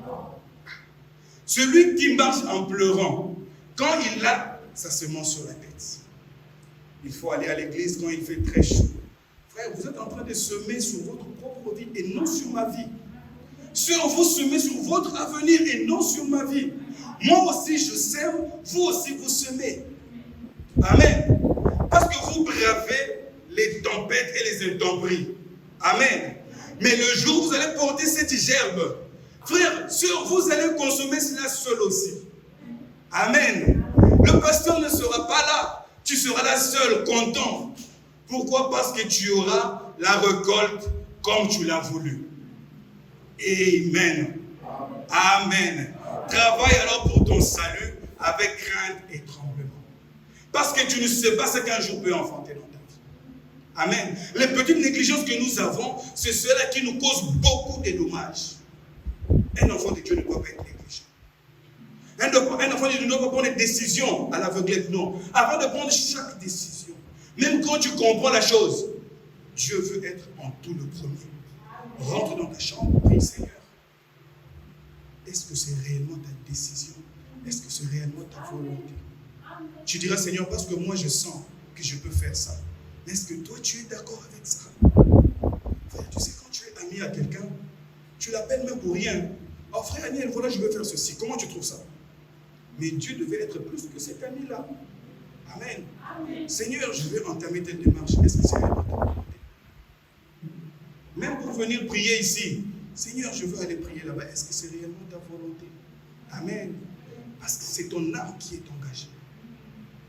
Celui qui marche en pleurant, quand il a sa semence sur la tête, il faut aller à l'église quand il fait très chaud. Frère, vous êtes en train de semer sur votre propre vie et non sur ma vie. Sœur, vous semez sur votre avenir et non sur ma vie. Moi aussi, je sème, vous aussi, vous semez. Amen. Parce que vous bravez les tempêtes et les intempéries. Amen. Mais le jour où vous allez porter cette gerbe, frère, sœur, vous allez consommer cela seul aussi. Amen. Le pasteur ne sera pas là. Tu seras là seul, content. Pourquoi? Parce que tu auras la récolte comme tu l'as voulu. Amen. Amen. Travaille alors pour ton salut avec crainte et tremblement. Parce que tu ne sais pas ce qu'un jour peut enfanter dans ta vie. Amen. Les petites négligences que nous avons, c'est cela qui nous cause beaucoup de dommages. Un enfant de Dieu ne doit pas être négligent. Un enfant de Dieu ne doit pas prendre des décisions à l'aveuglette, non. Avant de prendre chaque décision, même quand tu comprends la chose, Dieu veut être en tout le premier. Rentre dans ta chambre, prie Seigneur. Est-ce que c'est réellement ta décision? Est-ce que c'est réellement ta volonté? Tu diras, Seigneur, parce que moi je sens que je peux faire ça. Mais est-ce que toi tu es d'accord avec ça? Frère, tu sais, quand tu es ami à quelqu'un, tu l'appelles même pour rien. Oh frère Daniel, voilà, je veux faire ceci. Comment tu trouves ça? Mais Dieu devait être plus que cet ami-là. Amen. Amen. Seigneur, je vais entamer telle démarche. Est-ce que c'est réellement ta volonté? Même pour venir prier ici, Seigneur, je veux aller prier là-bas. Est-ce que c'est réellement ta volonté? Amen. Parce que c'est ton âme qui est engagée.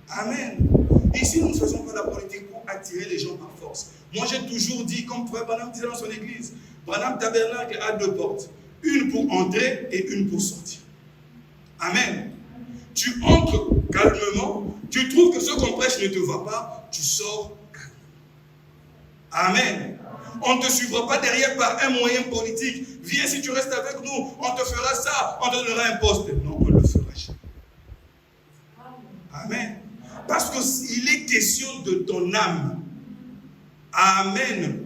Amen. Ici, nous ne faisons pas la politique pour attirer les gens par force. Moi, j'ai toujours dit, comme Frère Branham disait dans son église, Branham Tabernacle a 2 portes. Une pour entrer et une pour sortir. Amen. Tu entres calmement, tu trouves que ce qu'on prêche ne te va pas, tu sors calmement. Amen. On ne te suivra pas derrière par un moyen politique. Viens, si tu restes avec nous, on te fera ça, on te donnera un poste. Non, on ne le fera jamais. Amen. Parce qu'il est question de ton âme. Amen.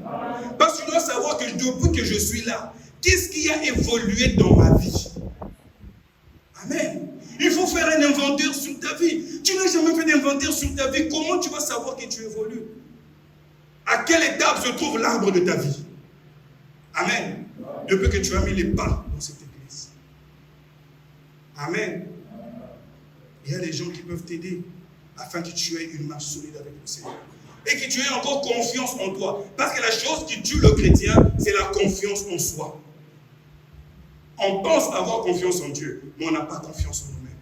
Parce que tu dois savoir que depuis que je suis là, qu'est-ce qui a évolué dans ma vie? Amen. Il faut faire un inventaire sur ta vie. Tu n'as jamais fait d'inventaire sur ta vie. Comment tu vas savoir que tu évolues? À quelle étape se trouve l'arbre de ta vie? Amen. Depuis que tu as mis les pas dans cette église. Amen. Il y a des gens qui peuvent t'aider afin que tu aies une marche solide avec le Seigneur. Et que tu aies encore confiance en toi. Parce que la chose qui tue le chrétien, c'est la confiance en soi. On pense avoir confiance en Dieu, mais on n'a pas confiance en nous-mêmes.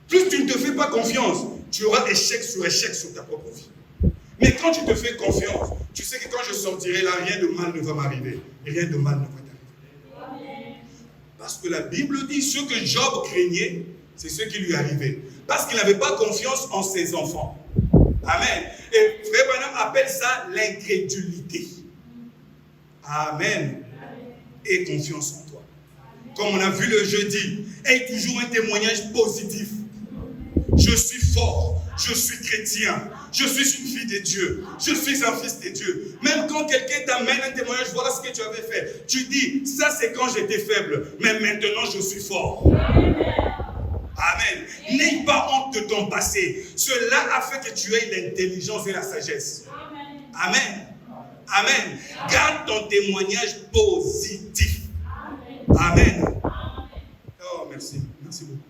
Plus tu ne te fais pas confiance, tu auras échec sur ta propre vie. Mais quand tu te fais confiance, tu sais que quand je sortirai là, rien de mal ne va m'arriver. Rien de mal ne va t'arriver. Parce que la Bible dit, ce que Job craignait, c'est ce qui lui arrivait. Parce qu'il n'avait pas confiance en ses enfants. Amen. Et Frère Branham appelle ça l'incrédulité. Amen. Et confiance en toi. Comme on a vu le jeudi, aie toujours un témoignage positif. Je suis fort, je suis chrétien, je suis une fille de Dieu, je suis un fils de Dieu. Même quand quelqu'un t'amène un témoignage, voilà ce que tu avais fait. Tu dis, ça c'est quand j'étais faible, mais maintenant je suis fort. Amen. N'aie pas honte de ton passé. Cela a fait que tu aies l'intelligence et la sagesse. Amen. Amen. Garde ton témoignage positif. Amen. Oh, merci. Merci beaucoup.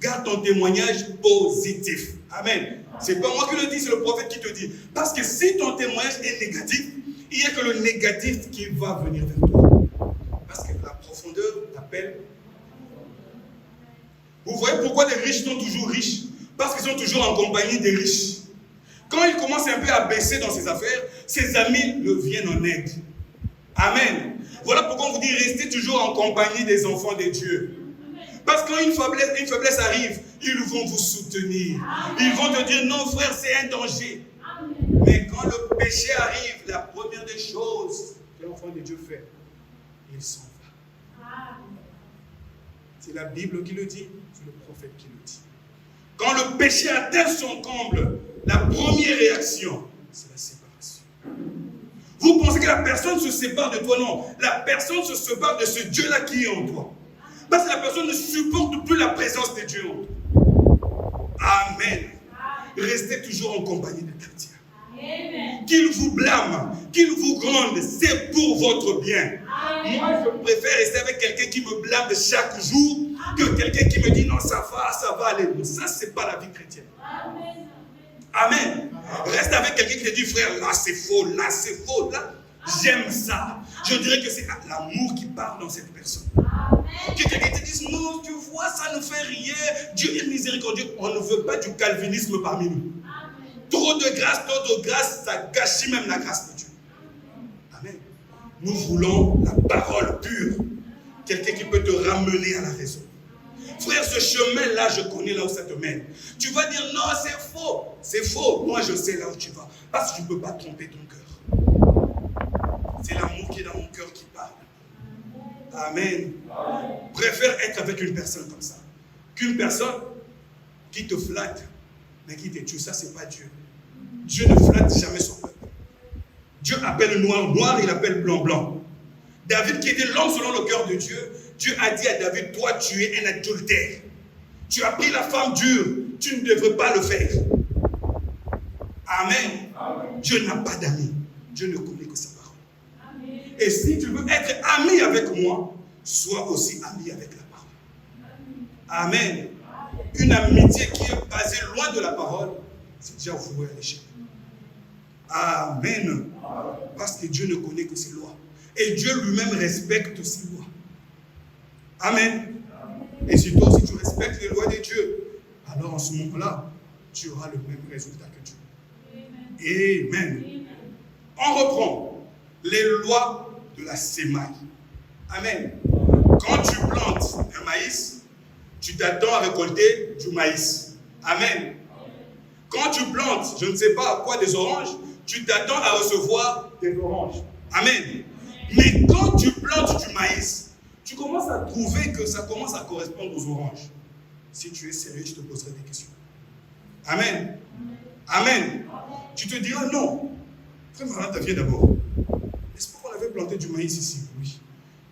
Garde ton témoignage positif. Amen. C'est pas moi qui le dis, c'est le prophète qui te dit. Parce que si ton témoignage est négatif, il n'y a que le négatif qui va venir vers toi. Parce que la profondeur t'appelle. Vous voyez pourquoi les riches sont toujours riches? Parce qu'ils sont toujours en compagnie des riches. Quand il commence un peu à baisser dans ses affaires, ses amis le viennent en aide. Amen. Voilà pourquoi on vous dit restez toujours en compagnie des enfants de Dieu. Parce que quand une faiblesse arrive, ils vont vous soutenir. Ils vont te dire non frère, c'est un danger. Mais quand le péché arrive, la première des choses que l'enfant de Dieu fait, il s'en va. C'est la Bible qui le dit, c'est le prophète qui le dit. Quand le péché atteint son comble, la première réaction, c'est la séparation. Vous pensez que la personne se sépare de toi? Non. La personne se sépare de ce Dieu-là qui est en toi. Parce que la personne ne supporte plus la présence de Dieu en toi. Amen. Restez toujours en compagnie de chrétiens. Qu'il vous blâme, qu'il vous gronde, c'est pour votre bien. Moi, je préfère rester avec quelqu'un qui me blâme chaque jour que quelqu'un qui me dit non, ça va aller. Ça, c'est pas la vie chrétienne. Amen. Reste avec quelqu'un qui te dit frère, là c'est faux, là c'est faux, là j'aime ça. Je dirais que c'est l'amour qui parle dans cette personne. Que quelqu'un te dise non, tu vois, ça ne fait rien. Dieu est miséricordieux. On ne veut pas du calvinisme parmi nous. Trop de grâce, ça gâchit même la grâce de Dieu. Amen. Nous voulons la parole pure. Quelqu'un qui peut te ramener à la raison. Frère, ce chemin-là, je connais là où ça te mène. Tu vas dire, non, c'est faux. C'est faux. Moi, je sais là où tu vas. Parce que je ne peux pas tromper ton cœur. C'est l'amour qui est dans mon cœur qui parle. Amen. Préfère être avec une personne comme ça qu'une personne qui te flatte, mais qui te tue. Ça, ce n'est pas Dieu. Dieu ne flatte jamais son peuple. Dieu appelle noir, noir, il appelle blanc, blanc. David, qui était l'homme selon le cœur de Dieu, Dieu a dit à David, toi, tu es un adultère. Tu as pris la femme dure, tu ne devrais pas le faire. Amen. Amen. Dieu n'a pas d'amis. Dieu ne connaît que sa parole. Amen. Et si tu veux être ami avec moi, sois aussi ami avec la parole. Amen. Amen. Une amitié qui est basée loin de la parole, c'est déjà voué à l'échec. Amen. Parce que Dieu ne connaît que ses lois. Et Dieu lui-même respecte ses lois. Amen. Et si toi aussi tu respectes les lois de Dieu, alors en ce moment-là, tu auras le même résultat que Dieu. Amen. On reprend les lois de la sémaille. Amen. Quand tu plantes un maïs, tu t'attends à récolter du maïs. Amen. Quand tu plantes, je ne sais pas à quoi, des oranges, tu t'attends à recevoir des oranges. Amen. Mais quand tu plantes du maïs, tu commences à trouver que ça commence à correspondre aux oranges. Si tu es sérieux, je te poserai des questions. Amen. Amen. Tu te diras non. Frère Maranta, viens d'abord. Est-ce qu'on avait planté du maïs ici? Oui.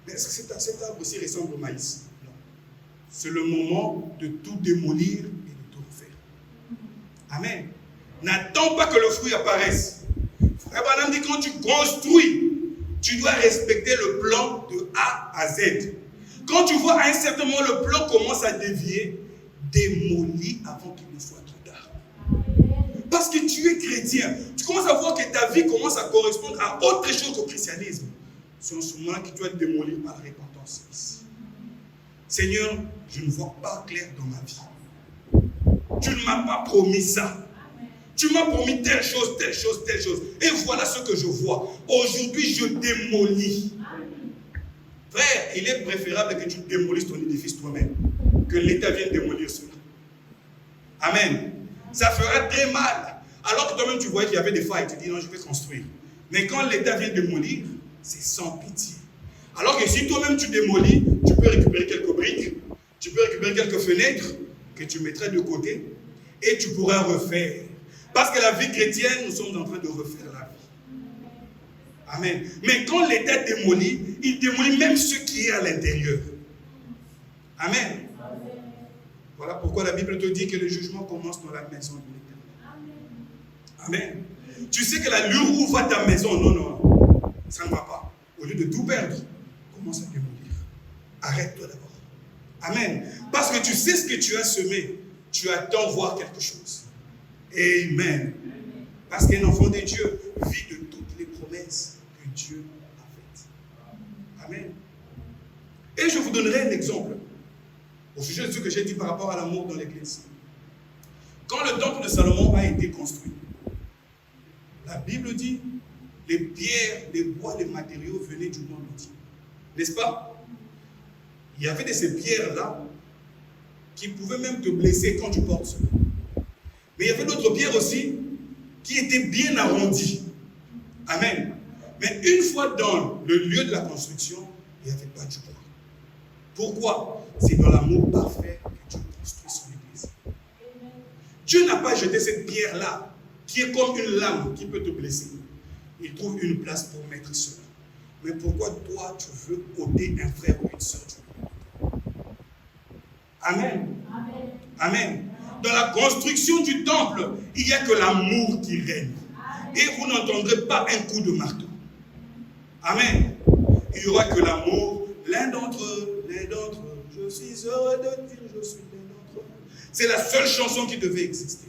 Mais est-ce que cet arbre aussi ressemble au maïs? Non. C'est le moment de tout démolir et de tout refaire. Amen. N'attends pas que le fruit apparaisse. Frère Branham dit, quand tu construis, tu dois respecter le plan de A à Z. Quand tu vois à un certain moment le plan commence à dévier, démolis avant qu'il ne soit trop tard. Parce que tu es chrétien. Tu commences à voir que ta vie commence à correspondre à autre chose qu'au christianisme. C'est en ce moment que tu dois être démoli par la repentance ici. Seigneur, je ne vois pas clair dans ma vie. Tu ne m'as pas promis ça. Tu m'as promis telle chose, telle chose, telle chose. Et voilà ce que je vois. Aujourd'hui, je démolis. Frère, il est préférable que tu démolisses ton édifice toi-même, que l'État vienne démolir cela. Amen. Ça fera très mal. Alors que toi-même, tu voyais qu'il y avait des failles, tu dis non, je vais construire. Mais quand l'État vient démolir, c'est sans pitié. Alors que si toi-même tu démolis, tu peux récupérer quelques briques, tu peux récupérer quelques fenêtres que tu mettrais de côté et tu pourras refaire. Parce que la vie chrétienne, nous sommes en train de refaire la vie. Amen. Mais quand l'État démolit, il démolit même ce qui est à l'intérieur. Amen. Voilà pourquoi la Bible te dit que le jugement commence dans la maison de l'Éternel. Amen. Tu sais que la lure ouvre ta maison. Non, non, ça ne va pas. Au lieu de tout perdre, commence à démolir. Arrête-toi d'abord. Amen. Parce que tu sais ce que tu as semé. Tu attends voir quelque chose. Amen. Parce qu'un enfant de Dieu vit de toutes les promesses que Dieu a faites. Amen. Et je vous donnerai un exemple au sujet de ce que j'ai dit par rapport à l'amour dans l'église. Quand le temple de Salomon a été construit, la Bible dit les pierres, les bois, les matériaux venaient du monde entier. N'est-ce pas? Il y avait de ces pierres-là qui pouvaient même te blesser quand tu portes cela. Mais il y avait d'autres pierres aussi qui étaient bien arrondies. Amen. Mais une fois dans le lieu de la construction, il n'y avait pas du bois. Pourquoi? C'est dans l'amour parfait que Dieu construit son église. Dieu n'a pas jeté cette pierre-là, qui est comme une lame qui peut te blesser. Il trouve une place pour mettre cela. Mais pourquoi toi, tu veux ôter un frère ou une soeur du monde? Amen. Amen. Amen. Dans la construction du temple, il n'y a que l'amour qui règne. Et vous n'entendrez pas un coup de marteau. Amen. Il n'y aura que l'amour. L'un d'entre eux, je suis heureux de dire je suis l'un d'entre eux. C'est la seule chanson qui devait exister.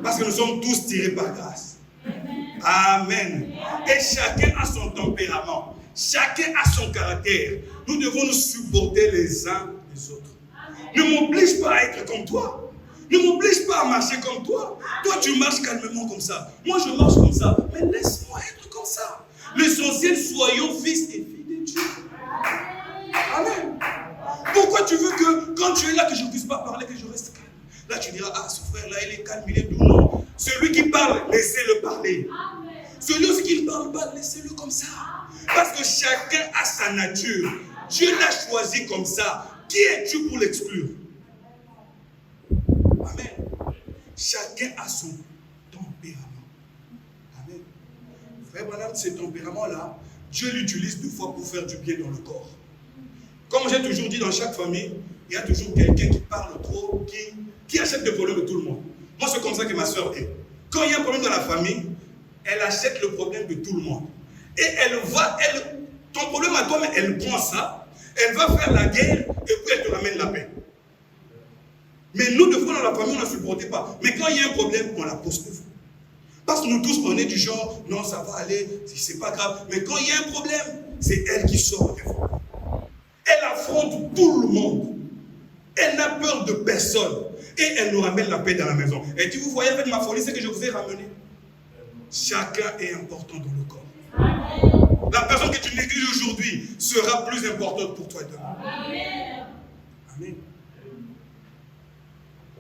Parce que nous sommes tous tirés par grâce. Amen. Et chacun a son tempérament. Chacun a son caractère. Nous devons nous supporter les uns les autres. Ne m'oblige pas à être comme toi. Ne m'oblige pas à marcher comme toi. Toi, tu marches calmement comme ça. Moi, je marche comme ça. Mais laisse-moi être comme ça. L'essentiel, soyons fils et filles de Dieu. Amen. Pourquoi tu veux que quand tu es là, que je ne puisse pas parler, que je reste calme? Là, tu diras, ah, ce frère-là, il est calme, il est doux. Non. Celui qui parle, laissez-le parler. Celui aussi qui ne parle pas, laissez-le comme ça. Parce que chacun a sa nature. Dieu l'a choisi comme ça. Qui es-tu pour l'exclure? Amen. Chacun a son tempérament. Amen. Frère Branham, ce tempérament-là, Dieu l'utilise deux fois pour faire du bien dans le corps. Comme j'ai toujours dit, dans chaque famille, il y a toujours quelqu'un qui parle trop, qui achète des problèmes de tout le monde. Moi, c'est comme ça que ma soeur est. Quand il y a un problème dans la famille, elle achète le problème de tout le monde. Et ton problème à toi, mais elle prend ça, elle va faire la guerre, et puis elle te ramène la paix. Mais nous, de fois, dans la famille, on ne supportait pas. Mais quand il y a un problème, on la pose devant. Parce que nous tous, on est du genre, non, ça va aller, c'est pas grave. Mais quand il y a un problème, c'est elle qui sort devant. Elle affronte tout le monde. Elle n'a peur de personne. Et elle nous ramène la paix dans la maison. Et si vous voyez avec ma folie, c'est que je vous ai ramené. Chacun est important dans le corps. La personne que tu négliges aujourd'hui sera plus importante pour toi demain. Amen. Amen.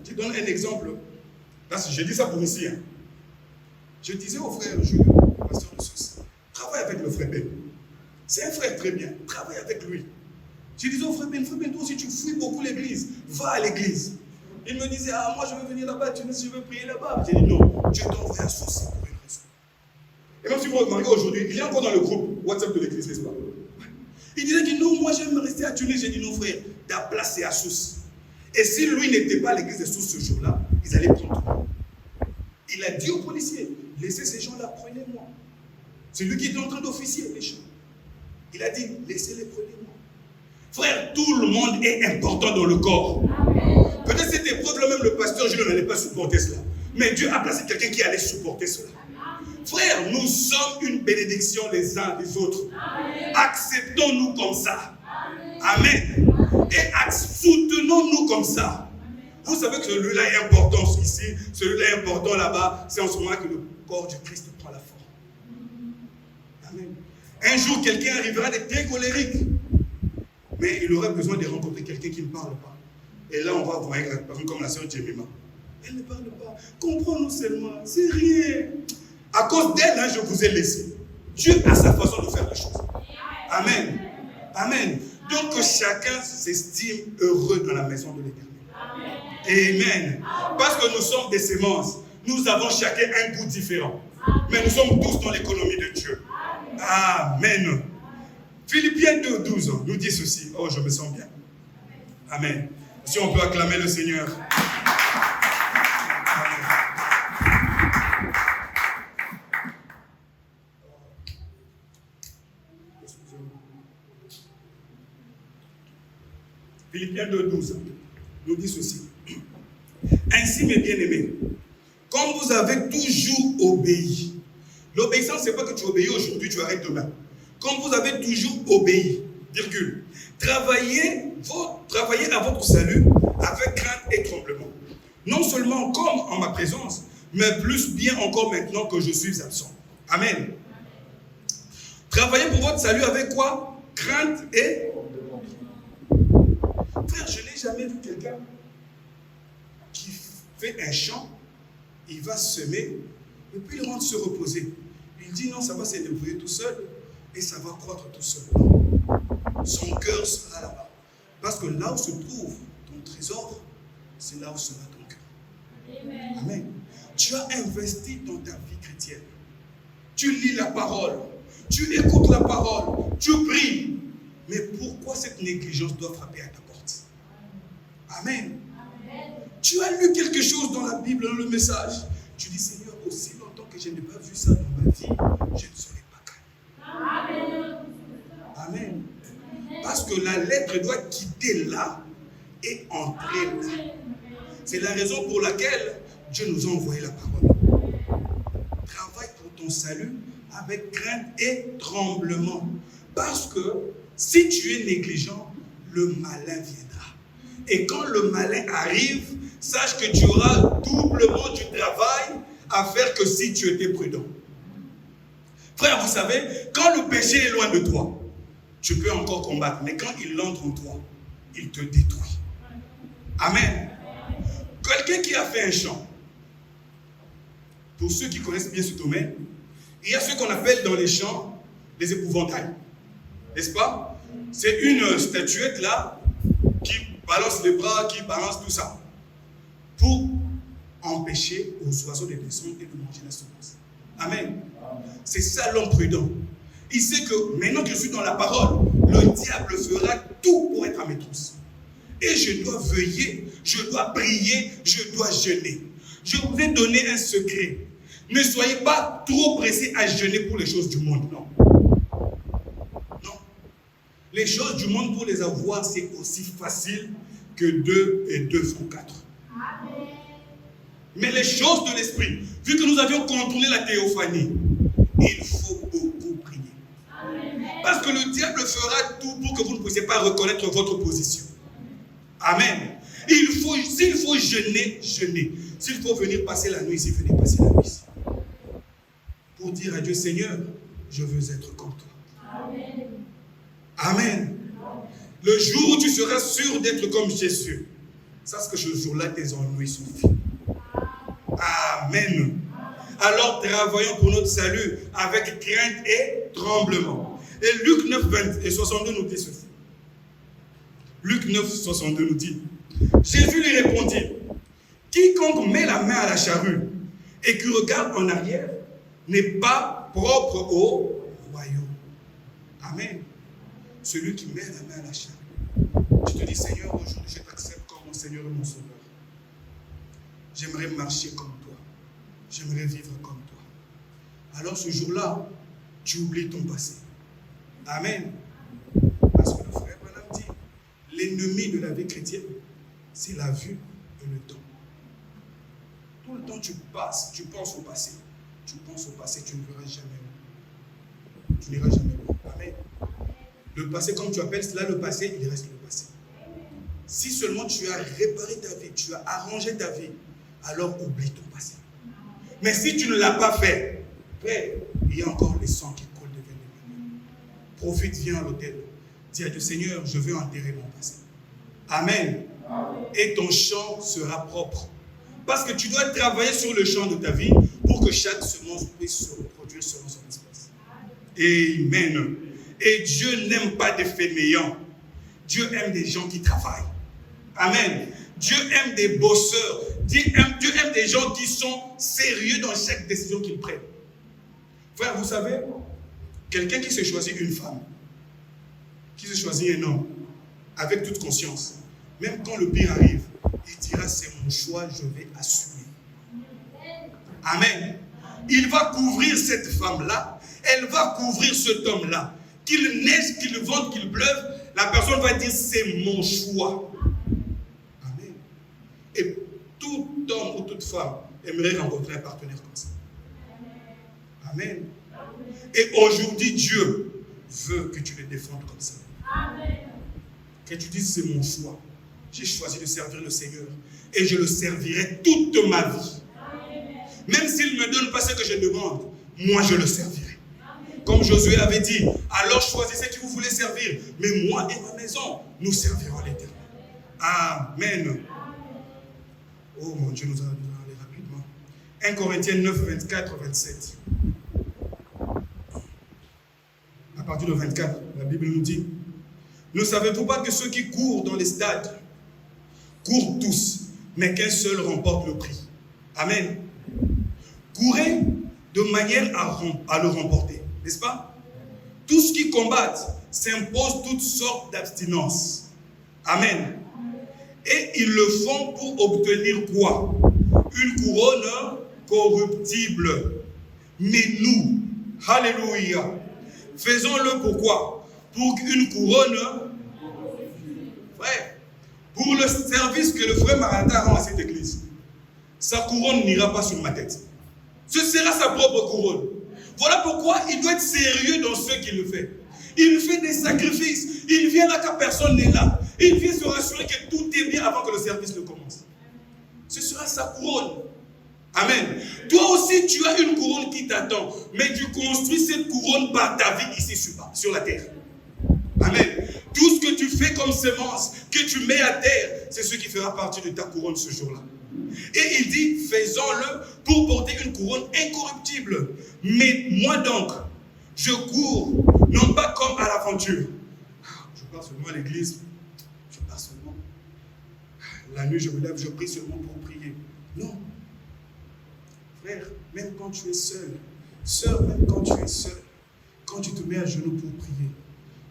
Je donne un exemple. Là, je dis ça pour ici. Hein. Je disais au frère Julien, pasteur de Sousse, travaille avec le frère Ben. C'est un frère très bien. Travaille avec lui. Je disais au frère Ben, toi aussi tu fouilles beaucoup l'église. Va à l'église. Il me disait, ah, moi je veux venir là-bas, tu me dis, je veux prier là-bas. J'ai dit, non, Dieu t'a envoyé à Sousse pour une raison. Et même si vous remarquez aujourd'hui, il est encore dans le groupe WhatsApp de l'église, n'est-ce pas? Il disait que non, moi j'aime rester à Tunis. J'ai dit, non frère, ta place c'est à Sousse. Et si lui n'était pas à l'église de Sousse ce jour-là, ils allaient prendre toi. Il a dit aux policiers, laissez ces gens-là, prenez-moi. C'est lui qui était en train d'officier les gens. Il a dit, laissez-les, prenez-moi. Frère, tout le monde est important dans le corps. Peut-être cette épreuve-là, même le pasteur Julien n'allait pas supporter cela. Mais Dieu a placé quelqu'un qui allait supporter cela. Frère, nous sommes une bénédiction les uns des autres. Acceptons-nous comme ça. Amen. Et soutenons-nous comme ça. Vous savez que celui-là est important ici, celui-là est important là-bas. C'est en ce moment que le corps du Christ prend la forme. Amen. Un jour, quelqu'un arrivera d'être très colérique. Mais il aurait besoin de rencontrer quelqu'un qui ne parle pas. Et là, on va voir une personne comme la sœur Jemima. Elle ne parle pas. Comprends-nous seulement. C'est rien. À cause d'elle, hein, je vous ai laissé. Dieu a sa façon de faire les choses. Amen. Amen. Donc que chacun s'estime heureux dans la maison de l'Éternel. Amen. Parce que nous sommes des semences. Nous avons chacun un goût différent. Mais nous sommes tous dans l'économie de Dieu. Amen. Philippiens 2:12 nous dit ceci. Oh, je me sens bien. Amen. Si on peut acclamer le Seigneur. Philippiens 2:12 nous dit ceci. Ainsi, mes bien-aimés, comme vous avez toujours obéi. L'obéissance, ce n'est pas que tu obéis aujourd'hui, tu arrêtes demain. Comme vous avez toujours obéi, virgule, travaillez à votre salut avec crainte et tremblement. Non seulement comme en ma présence, mais plus bien encore maintenant que je suis absent. Amen. Travaillez pour votre salut avec quoi? Crainte et... Frère, je n'ai jamais vu quelqu'un qui fait un champ, il va semer, et puis il rentre se reposer. Il dit non, ça va se débrouiller tout seul, et ça va croître tout seul. Son cœur sera là-bas. Parce que là où se trouve ton trésor, c'est là où sera ton cœur. Amen. Amen. Tu as investi dans ta vie chrétienne. Tu lis la parole, tu écoutes la parole, tu pries. Mais pourquoi cette négligence doit frapper à ta porte? Amen. Amen. Tu as lu quelque chose dans la Bible, dans le message. Tu dis, Seigneur, aussi longtemps que je n'ai pas vu ça dans ma vie, je ne serai pas calme. Amen. Amen. Parce que la lettre doit quitter là et entrer là. C'est la raison pour laquelle Dieu nous a envoyé la parole. Travaille pour ton salut avec crainte et tremblement. Parce que si tu es négligent, le malin viendra. Et quand le malin arrive, sache que tu auras doublement du travail à faire que si tu étais prudent. Frère, vous savez, quand le péché est loin de toi, tu peux encore combattre. Mais quand il entre en toi, il te détruit. Amen. Quelqu'un qui a fait un champ, pour ceux qui connaissent bien ce domaine, il y a ce qu'on appelle dans les champs des épouvantails. N'est-ce pas? C'est une statuette là qui balance les bras, qui balance tout ça. Pour empêcher aux oiseaux de descendre et de manger la semence. Amen. C'est ça l'homme prudent. Il sait que maintenant que je suis dans la parole, le diable fera tout pour être à mes trousses. Et je dois veiller, je dois prier, je dois jeûner. Je vous ai donné un secret. Ne soyez pas trop pressés à jeûner pour les choses du monde. Non. Non. Les choses du monde, pour les avoir, c'est aussi facile que 2 et 2 font 4. Amen. Mais les choses de l'esprit, vu que nous avions contourné la théophanie, il faut beaucoup prier. Amen. Parce que le diable fera tout pour que vous ne puissiez pas reconnaître votre position. Amen. S'il faut jeûner, jeûner. S'il faut venir passer la nuit ici, venez passer la nuit ici. Pour dire à Dieu, Seigneur, je veux être comme toi. Amen. Amen. Le jour où tu seras sûr d'être comme Jésus, sache que ce jour-là, tes ennuis sont finis. Amen. Alors travaillons pour notre salut avec crainte et tremblement. Et Luc 9, 20 et 62 nous dit ceci. Luc 9, 62 nous dit, Jésus lui répondit, quiconque met la main à la charrue et qui regarde en arrière n'est pas propre au royaume. Amen. Celui qui met la main à la charrue. Je te dis, Seigneur, aujourd'hui je t'accepte comme mon Seigneur et mon Sauveur. J'aimerais marcher comme toi. J'aimerais vivre comme toi. Alors ce jour-là, tu oublies ton passé. Amen. Parce que le frère Branham dit, l'ennemi de la vie chrétienne, c'est la vue et le temps. Tout le temps tu passes, tu penses au passé. Tu penses au passé, tu ne verras jamais. Tu n'iras jamais loin. Amen. Le passé, comme tu appelles cela le passé, il reste le passé. Si seulement tu as réparé ta vie, tu as arrangé ta vie, alors oublie ton passé. Mais si tu ne l'as pas fait, il y a encore les sangs qui coulent devant les mains. Profite, viens à l'autel. Dis à Dieu, Seigneur, je veux enterrer mon passé. Amen. Et ton champ sera propre. Parce que tu dois travailler sur le champ de ta vie pour que chaque semence puisse se reproduire selon son espèce. Amen. Et Dieu n'aime pas des fainéants. Dieu aime des gens qui travaillent. Amen. Dieu aime des bosseurs. Dieu aime des gens qui sont sérieux dans chaque décision qu'ils prennent. Frère, vous savez, quelqu'un qui se choisit une femme, qui se choisit un homme, avec toute conscience, même quand le pire arrive, il dira, c'est mon choix, je vais assumer. Amen. Il va couvrir cette femme-là, elle va couvrir cet homme-là. Qu'il neige, qu'il vente, qu'il pleuve, la personne va dire, c'est mon choix. Amen. Et tout homme ou toute femme aimerait rencontrer un partenaire comme ça. Amen. Et aujourd'hui, Dieu veut que tu le défendes comme ça. Amen. Que tu dises, c'est mon choix. J'ai choisi de servir le Seigneur. Et je le servirai toute ma vie. Amen. Même s'il ne me donne pas ce que je demande, moi je le servirai. Amen. Comme Josué avait dit, alors choisissez qui vous voulez servir. Mais moi et ma maison, nous servirons l'Éternel. Amen. Oh mon Dieu, nous allons aller rapidement. 1 Corinthiens 9, 24, 27. À partir de 24, la Bible nous dit, ne savez-vous pas que ceux qui courent dans les stades courent tous, mais qu'un seul remporte le prix. Amen. Courez de manière à le remporter, n'est-ce pas? Tous qui combattent s'imposent toutes sortes d'abstinences. Amen. Et ils le font pour obtenir quoi? Une couronne corruptible. Mais nous, alléluia, faisons-le pourquoi? Pour une couronne, frère, pour le service que le frère Maranatha rend à cette église, sa couronne n'ira pas sur ma tête. Ce sera sa propre couronne. Voilà pourquoi il doit être sérieux dans ce qu'il fait. Il fait des sacrifices. Il vient là quand personne n'est là. Il vient se rassurer que tout est bien avant que le service ne commence. Ce sera sa couronne. Amen. Toi aussi, tu as une couronne qui t'attend. Mais tu construis cette couronne par ta vie ici sur la terre. Amen. Tout ce que tu fais comme semence, que tu mets à terre, c'est ce qui fera partie de ta couronne ce jour-là. Et il dit, faisons-le pour porter une couronne incorruptible. Mais moi donc, je cours, non pas comme à l'aventure. Je pars seulement à l'église. Je pars seulement. La nuit, je me lève, je prie seulement pour prier. Non. Frère, même quand tu es seul, sœur, même quand tu es seul, quand tu te mets à genoux pour prier,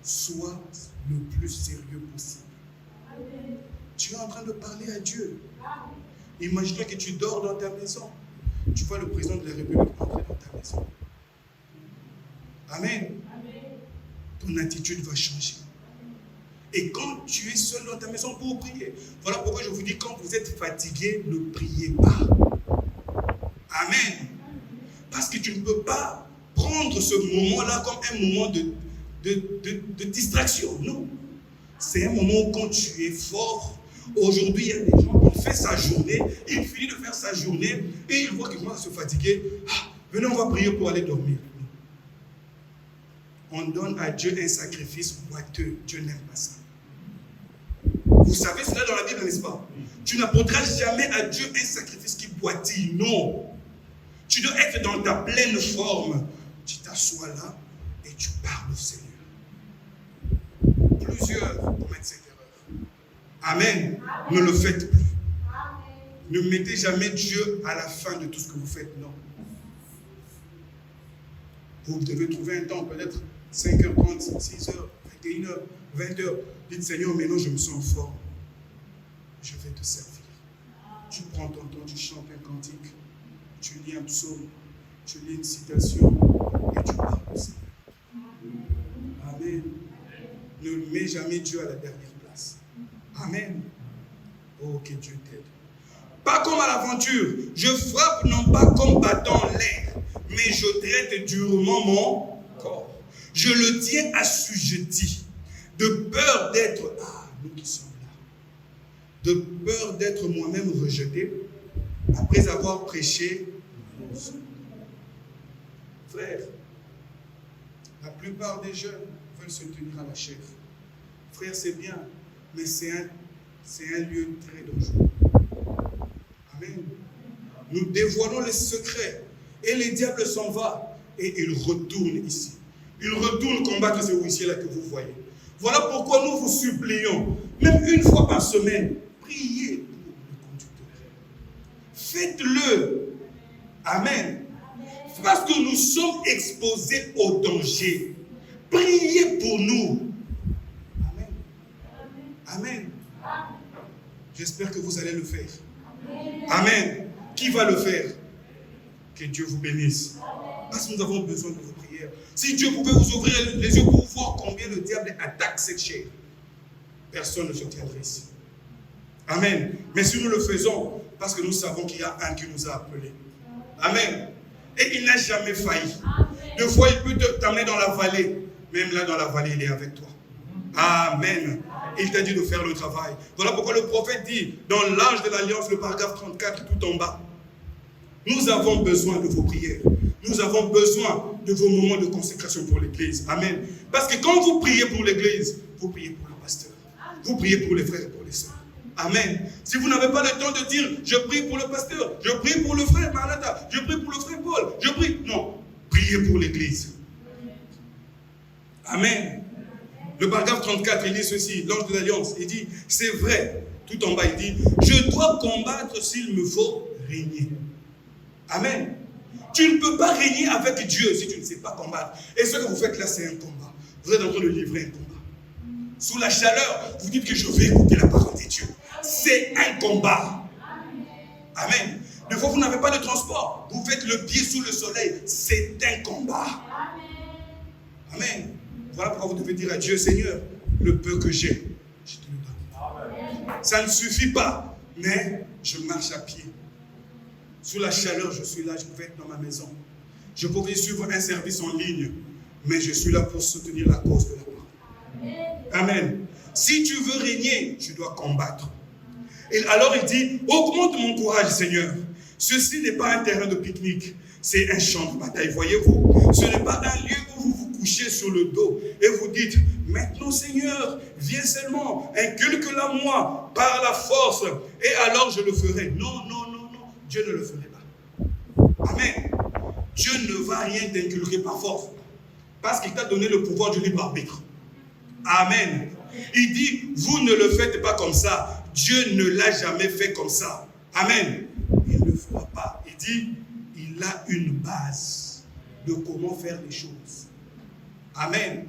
sois le plus sérieux possible. Tu es en train de parler à Dieu. Imagine que tu dors dans ta maison. Tu vois le président de la République entrer dans ta maison. Amen. Ton attitude va changer. Et quand tu es seul dans ta maison pour prier, voilà pourquoi je vous dis, quand vous êtes fatigué, ne priez pas. Amen. Parce que tu ne peux pas prendre ce moment-là comme un moment de distraction. Non. C'est un moment où quand tu es fort, aujourd'hui il y a des gens, il fait sa journée, il finit de faire sa journée et il voit qu'il commence à se fatiguer. Ah, venez, on va prier pour aller dormir. On donne à Dieu un sacrifice boiteux. Dieu n'aime pas ça. Vous savez cela dans la Bible, n'est-ce pas? Tu n'apporteras jamais à Dieu un sacrifice qui boitille. Non. Tu dois être dans ta pleine forme. Tu t'assois là et tu parles au Seigneur. Plusieurs commettent cette erreur. Amen. Ne le faites plus. Ne mettez jamais Dieu à la fin de tout ce que vous faites. Non. Vous devez trouver un temps, peut-être 5h30, 6h, 21h, 20h. Dites, Seigneur, maintenant je me sens en forme. Je vais te servir. Tu prends ton temps, tu chantes un cantique, tu lis un psaume, tu lis une citation et tu parles au Seigneur. Amen. Ne mets jamais Dieu à la dernière place. Amen. Oh, que Dieu t'aide. Pas comme à l'aventure. Je frappe non pas comme battant l'air, mais je traite durement mon corps. Je le tiens assujetti, de peur d'être, nous qui sommes là, de peur d'être moi-même rejeté, après avoir prêché. Frère, la plupart des jeunes veulent se tenir à la chair. Frère, c'est bien, mais c'est un lieu très dangereux. Amen. Nous dévoilons les secrets et le diable s'en va et il retourne ici. Il retourne combattre ce huissier-là que vous voyez. Voilà pourquoi nous vous supplions, même une fois par semaine, priez pour le conducteur. Faites-le. Amen. Parce que nous sommes exposés au danger. Priez pour nous. Amen. Amen. J'espère que vous allez le faire. Amen. Qui va le faire? Que Dieu vous bénisse. Parce que nous avons besoin de vos prières. Si Dieu pouvait vous ouvrir les yeux pour voir combien le diable attaque cette chair, personne ne se tiendrait ici. Amen. Mais si nous le faisons, parce que nous savons qu'il y a un qui nous a appelés. Amen. Et il n'a jamais failli. Des fois, il peut t'amener dans la vallée. Même là, dans la vallée, il est avec toi. Amen. Il t'a dit de faire le travail. Voilà pourquoi le prophète dit, dans l'Arche de l'Alliance, le paragraphe 34, tout en bas, nous avons besoin de vos prières. Nous avons besoin de vos moments de consécration pour l'Église. Amen. Parce que quand vous priez pour l'Église, vous priez pour le pasteur. Vous priez pour les frères et pour les sœurs. Amen. Si vous n'avez pas le temps de dire, je prie pour le pasteur, je prie pour le frère Maranatha, je prie pour le frère Paul, je prie. Non. Priez pour l'Église. Amen. Le paragraphe 34, il dit ceci, l'ange de l'Alliance, il dit, c'est vrai, tout en bas, il dit, je dois combattre s'il me faut régner. Amen. Tu ne peux pas régner avec Dieu si tu ne sais pas combattre. Et ce que vous faites là, c'est un combat. Vous êtes en train de livrer un combat. Sous la chaleur, vous dites que je vais écouter la parole de Dieu. C'est un combat. Amen. Des fois, vous n'avez pas de transport. Vous faites le pied sous le soleil. C'est un combat. Amen. Voilà pourquoi vous devez dire à Dieu, Seigneur, le peu que j'ai, je te le donne. Ça ne suffit pas, mais je marche à pied. Sous la chaleur, je suis là, je pouvais être dans ma maison. Je pouvais suivre un service en ligne, mais je suis là pour soutenir la cause de la parole. Amen. Si tu veux régner, tu dois combattre. Et alors il dit, augmente mon courage, Seigneur. Ceci n'est pas un terrain de pique-nique, c'est un champ de bataille. Voyez-vous, ce n'est pas un lieu où vous vous couchez sur le dos et vous dites, maintenant Seigneur, viens seulement, inculque-la moi par la force, et alors je le ferai. Non, non, non, non, Dieu ne le ferait pas. Amen. Dieu ne va rien t'inculquer par force, parce qu'il t'a donné le pouvoir du libre arbitre. Amen. Il dit, vous ne le faites pas comme ça. Dieu ne l'a jamais fait comme ça. Amen. Il ne le fera pas. Il dit, il a une base de comment faire les choses. Amen.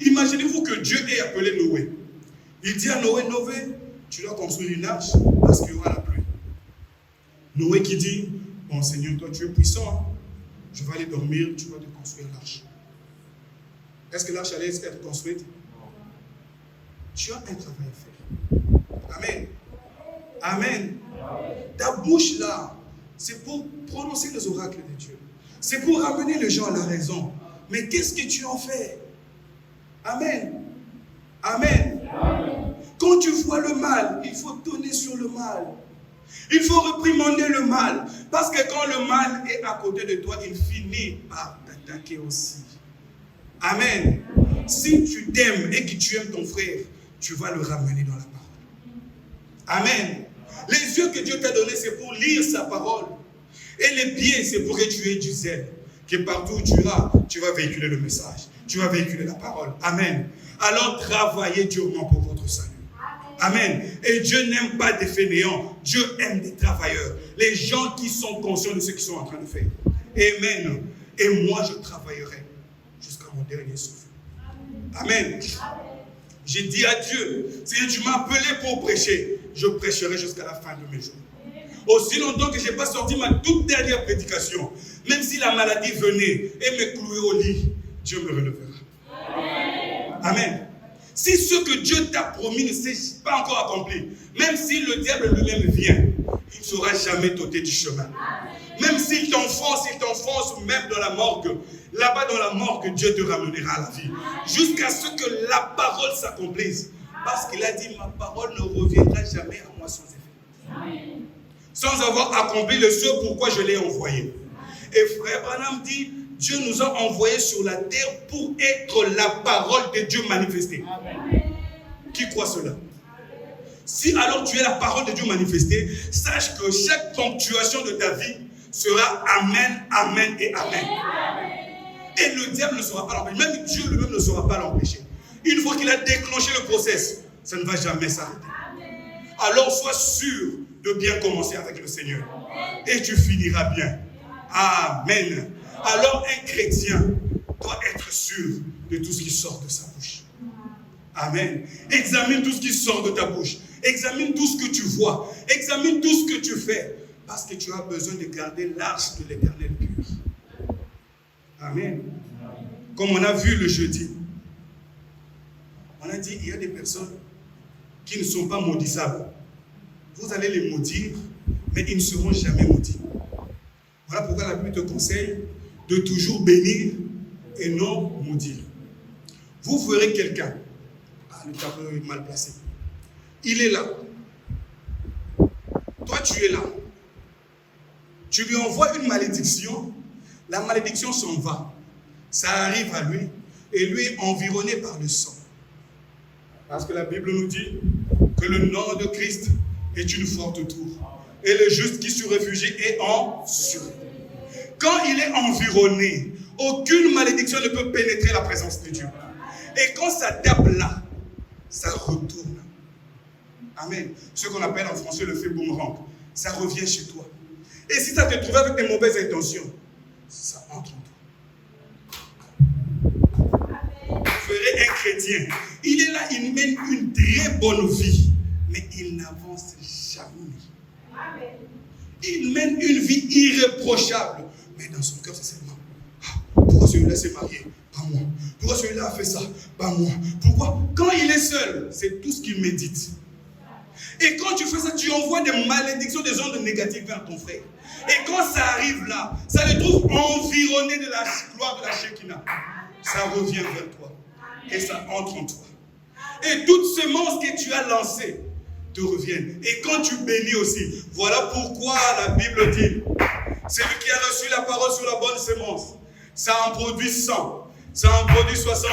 Imaginez-vous que Dieu ait appelé Noé. Il dit à Noé, Noé, tu dois construire une arche parce qu'il y aura la pluie. Noé qui dit, bon Seigneur, toi tu es puissant, hein? Je vais aller dormir, tu vas te construire l'arche. Est-ce que l'arche allait être construite? Tu as un travail à faire. Amen. Amen. Ta bouche là, c'est pour prononcer les oracles de Dieu. C'est pour ramener les gens à la raison. Mais qu'est-ce que tu en fais? Amen. Amen. Quand tu vois le mal, il faut donner sur le mal. Il faut réprimander le mal. Parce que quand le mal est à côté de toi, il finit par t'attaquer aussi. Amen. Si tu t'aimes et que tu aimes ton frère, tu vas le ramener dans la parole. Amen. Les yeux que Dieu t'a donnés, c'est pour lire sa parole. Et les pieds, c'est pour que tu aies du zèle. Que partout où tu iras, tu vas véhiculer le message. Tu vas véhiculer la parole. Amen. Alors travaillez durement pour votre salut. Amen. Et Dieu n'aime pas des fainéants. Dieu aime des travailleurs. Les gens qui sont conscients de ce qu'ils sont en train de faire. Amen. Et moi, je travaillerai jusqu'à mon dernier souffle. Amen. J'ai dit à Dieu, Seigneur, tu m'as appelé pour prêcher. Je prêcherai jusqu'à la fin de mes jours. Aussi longtemps que je n'ai pas sorti ma toute dernière prédication, même si la maladie venait et me clouait au lit, Dieu me relèvera. Amen. Si ce que Dieu t'a promis ne s'est pas encore accompli, même si le diable lui-même vient, il ne saura jamais t'ôter du chemin. Même s'il t'enfonce même dans la morgue, là-bas dans la morgue, Dieu te ramènera à la vie. Jusqu'à ce que la parole s'accomplisse. Parce qu'il a dit, ma parole ne reviendra jamais à moi sans effet. Sans avoir accompli le ce pourquoi je l'ai envoyé. Et frère Branham dit, Dieu nous a envoyés sur la terre pour être la parole de Dieu manifestée. Amen. Qui croit cela? Si alors tu es la parole de Dieu manifestée, sache que chaque ponctuation de ta vie sera Amen, Amen et Amen. Et le diable ne saura pas l'empêcher. Même Dieu lui-même ne saura pas l'empêcher. Une fois qu'il a déclenché le process, ça ne va jamais s'arrêter. Alors sois sûr de bien commencer avec le Seigneur. Et tu finiras bien. Amen. Alors un chrétien doit être sûr de tout ce qui sort de sa bouche. Amen. Examine tout ce qui sort de ta bouche. Examine tout ce que tu vois. Examine tout ce que tu fais. Parce que tu as besoin de garder l'arche de l'Éternel pure. Amen. Comme on a vu le jeudi, on a dit il y a des personnes qui ne sont pas maudissables. Vous allez les maudire, mais ils ne seront jamais maudits. Voilà pourquoi la Bible te conseille de toujours bénir et non maudire. Vous verrez quelqu'un, le tableau est mal placé. Il est là. Toi, tu es là. Tu lui envoies une malédiction. La malédiction s'en va. Ça arrive à lui. Et lui est environné par le sang. Parce que la Bible nous dit que le nom de Christ est une forte tour. Et le juste qui se réfugie est en sûreté. Quand il est environné, aucune malédiction ne peut pénétrer la présence de Dieu. Et quand ça tape là, ça retourne. Amen. Ce qu'on appelle en français le fait boomerang. Ça revient chez toi. Et si ça te trouve avec des mauvaises intentions, ça entre en toi. Vous verrez un chrétien. Il est là, il mène une très bonne vie, mais il n'avance jamais. Amen. Il mène une vie irréprochable. Mais dans son cœur, c'est seulement, pourquoi celui-là s'est marié? Pas moi. Pourquoi celui-là a fait ça? Pas moi. Pourquoi? Quand il est seul, c'est tout ce qu'il médite. Et quand tu fais ça, tu envoies des malédictions, des ondes négatives vers ton frère. Et quand ça arrive là, ça le trouve environné de la gloire de la Shekinah. Ça revient vers toi. Et ça entre en toi. Et toutes ces semences que tu as lancées te reviennent. Et quand tu bénis aussi, voilà pourquoi la Bible dit, celui qui a reçu la parole sur la bonne semence, ça en produit 100, ça en produit 60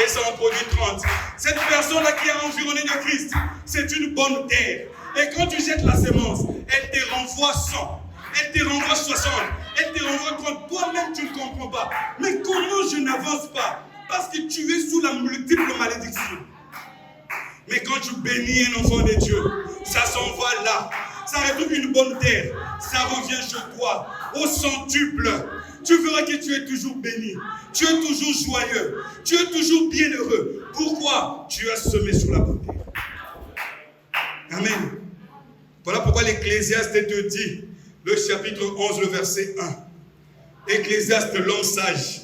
et ça en produit 30. Cette personne-là qui est environnée de Christ, c'est une bonne terre. Et quand tu jettes la sémence, elle te renvoie 100, elle te renvoie 60, elle te renvoie 30. Toi-même, tu ne comprends pas. Mais comment je n'avance pas? Parce que tu es sous la multiple malédiction. Mais quand tu bénis un enfant de Dieu, ça s'envoie là. Ça retrouve une bonne terre. Ça revient chez toi au centuple. Tu verras que tu es toujours béni. Tu es toujours joyeux. Tu es toujours bienheureux. Pourquoi? Tu as semé sur la bonne terre. Amen. Voilà pourquoi l'Ecclésiaste te dit, le chapitre 11, le verset 1. Ecclésiaste, l'homme sage,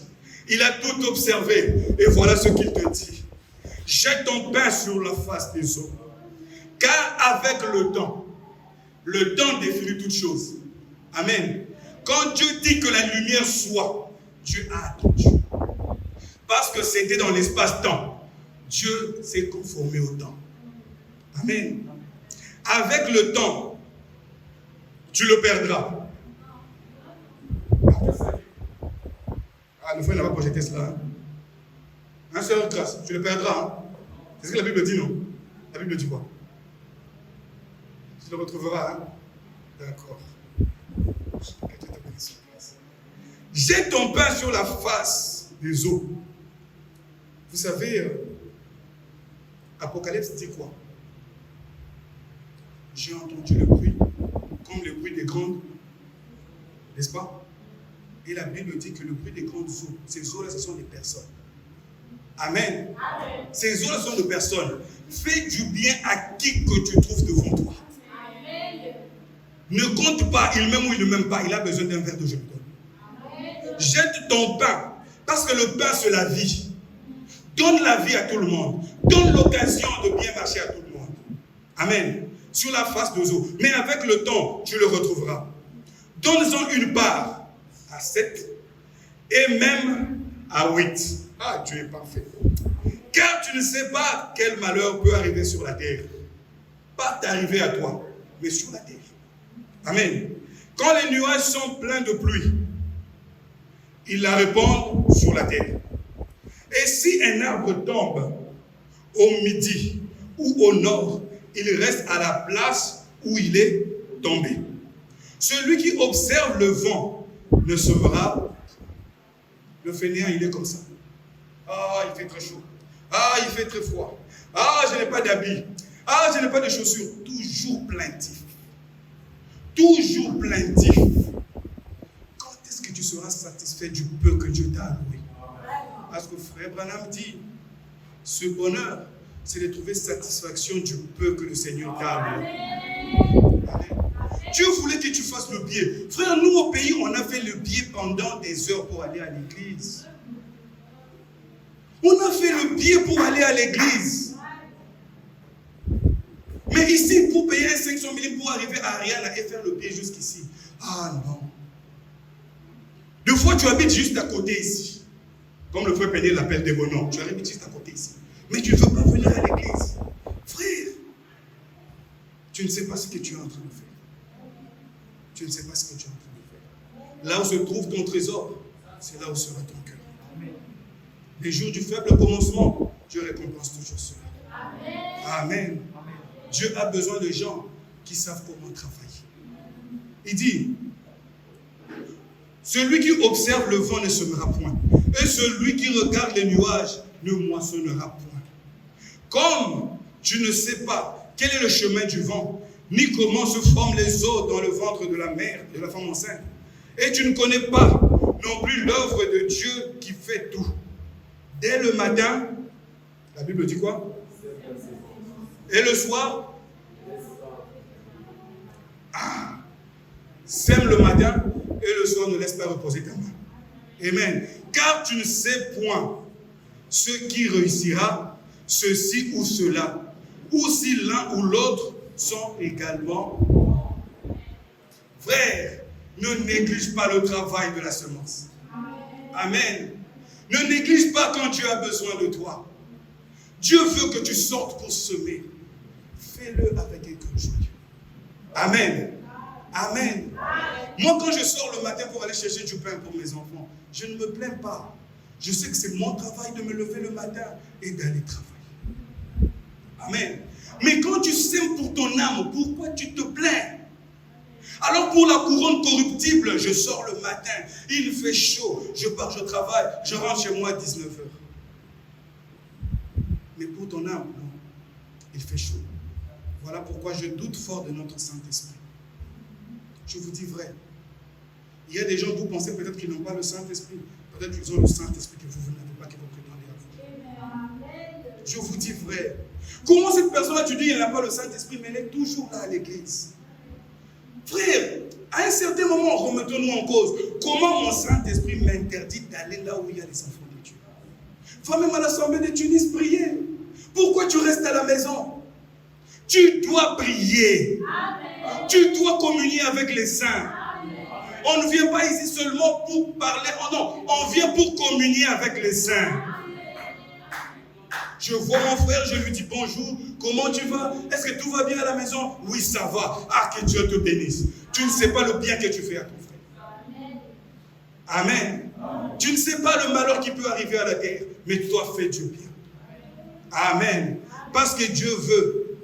il a tout observé. Et voilà ce qu'il te dit. Jette ton pain sur la face des eaux. Car avec le temps définit toutes choses. Amen. Quand Dieu dit que la lumière soit, Dieu a attendu. Parce que c'était dans l'espace-temps. Dieu s'est conformé au temps. Amen. Avec le temps, tu le perdras. Ah, le frère n'a pas projeté cela. Hein? Un seul grâce, tu le perdras. Hein? C'est ce que la Bible dit, non? La Bible dit quoi? Tu le retrouveras. Hein? D'accord. Jette ton pain sur la face des eaux. Vous savez, Apocalypse dit quoi? J'ai entendu le bruit, comme le bruit des grandes, n'est-ce pas? Et la Bible dit que le bruit des grandes eaux, ces eaux-là, ce sont des personnes. Amen. Amen. Ces eaux-là sont des personnes. Fais du bien à qui que tu trouves devant toi. Amen. Ne compte pas, il m'aime ou il ne m'aime pas, il a besoin d'un verre de je me donne. Jette ton pain, parce que le pain, c'est la vie. Donne la vie à tout le monde. Donne l'occasion de bien marcher à tout le monde. Amen. Sur la face des eaux. Mais avec le temps, tu le retrouveras. Donne-en une part à 7 et même à 8. Ah, tu es parfait. Car tu ne sais pas quel malheur peut arriver sur la terre. Pas t'arriver à toi, mais sur la terre. Amen. Quand les nuages sont pleins de pluie, ils la répandent sur la terre. Et si un arbre tombe au midi ou au nord, il reste à la place où il est tombé. Celui qui observe le vent ne semera. Le fainéant, il est comme ça. Ah, il fait très chaud. Ah, il fait très froid. Ah, je n'ai pas d'habits. Ah, je n'ai pas de chaussures. Toujours plaintif. Toujours plaintif. Quand est-ce que tu seras satisfait du peu que Dieu t'a alloué? Parce que frère Branham dit, ce bonheur, c'est de trouver satisfaction du peu que le Seigneur t'a alloué. Dieu voulait que tu fasses le biais. Frère, nous au pays, on a fait le biais pendant des heures pour aller à l'église. On a fait le biais pour aller à l'église. Mais ici, pour payer 500 000 pour arriver à Ariana et faire le biais jusqu'ici. Ah non. Deux fois, tu habites juste à côté ici. Comme le frère Péniel l'appelle des bonhommes. Tu habites juste à côté ici. Mais tu ne veux pas venir à l'église. Frère, tu ne sais pas ce que tu es en train de faire. Tu ne sais pas ce que tu es en train de faire. Là où se trouve ton trésor, c'est là où sera ton cœur. Les jours du faible commencement, Dieu récompense toujours cela. Amen. Dieu a besoin de gens qui savent comment travailler. Il dit, celui qui observe le vent ne semera point, et celui qui regarde les nuages ne moissonnera point. Comme tu ne sais pas quel est le chemin du vent, ni comment se forment les eaux dans le ventre de la mère, de la femme enceinte, et tu ne connais pas non plus l'œuvre de Dieu qui fait tout. Dès le matin, la Bible dit quoi? Et le soir? Ah, sème le matin et le soir ne laisse pas reposer ta main. Amen. Car tu ne sais point ce qui réussira, ceci ou cela, ou si l'un ou l'autre sont également. Frère, ne néglige pas le travail de la semence. Amen. Ne néglige pas quand Dieu a besoin de toi. Dieu veut que tu sortes pour semer. Fais-le avec un cœur joyeux. Amen. Amen. Moi, quand je sors le matin pour aller chercher du pain pour mes enfants, je ne me plains pas. Je sais que c'est mon travail de me lever le matin et d'aller travailler. Amen. Mais quand tu sèmes pour ton âme, pourquoi tu te plains? Alors pour la couronne corruptible, je sors le matin, il fait chaud, je pars, je travaille, je rentre chez moi à 19h. Mais pour ton âme, non, il fait chaud. Voilà pourquoi je doute fort de notre Saint-Esprit. Je vous dis vrai. Il y a des gens, vous pensez peut-être qu'ils n'ont pas le Saint-Esprit. Peut-être qu'ils ont le Saint-Esprit que vous n'avez pas, que vous prétendez avoir. Je vous dis vrai. Comment cette personne-là, tu dis qu'elle n'a pas le Saint-Esprit, mais elle est toujours là à l'église? Frère, à un certain moment, remettons-nous en cause. Comment mon Saint-Esprit m'interdit d'aller là où il y a les enfants de Dieu? Va même à l'Assemblée de Tunis prier. Pourquoi tu restes à la maison? Tu dois prier. Amen. Tu dois communier avec les saints. Amen. On ne vient pas ici seulement pour parler. Oh non, on vient pour communier avec les saints. Amen. Je vois mon frère, je lui dis bonjour, comment tu vas? Est-ce que tout va bien à la maison? Oui, ça va. Ah, que Dieu te bénisse. Tu ne sais pas le bien que tu fais à ton frère. Amen. Amen. Tu ne sais pas le malheur qui peut arriver à la terre, mais toi fais Dieu bien. Amen. Parce que Dieu veut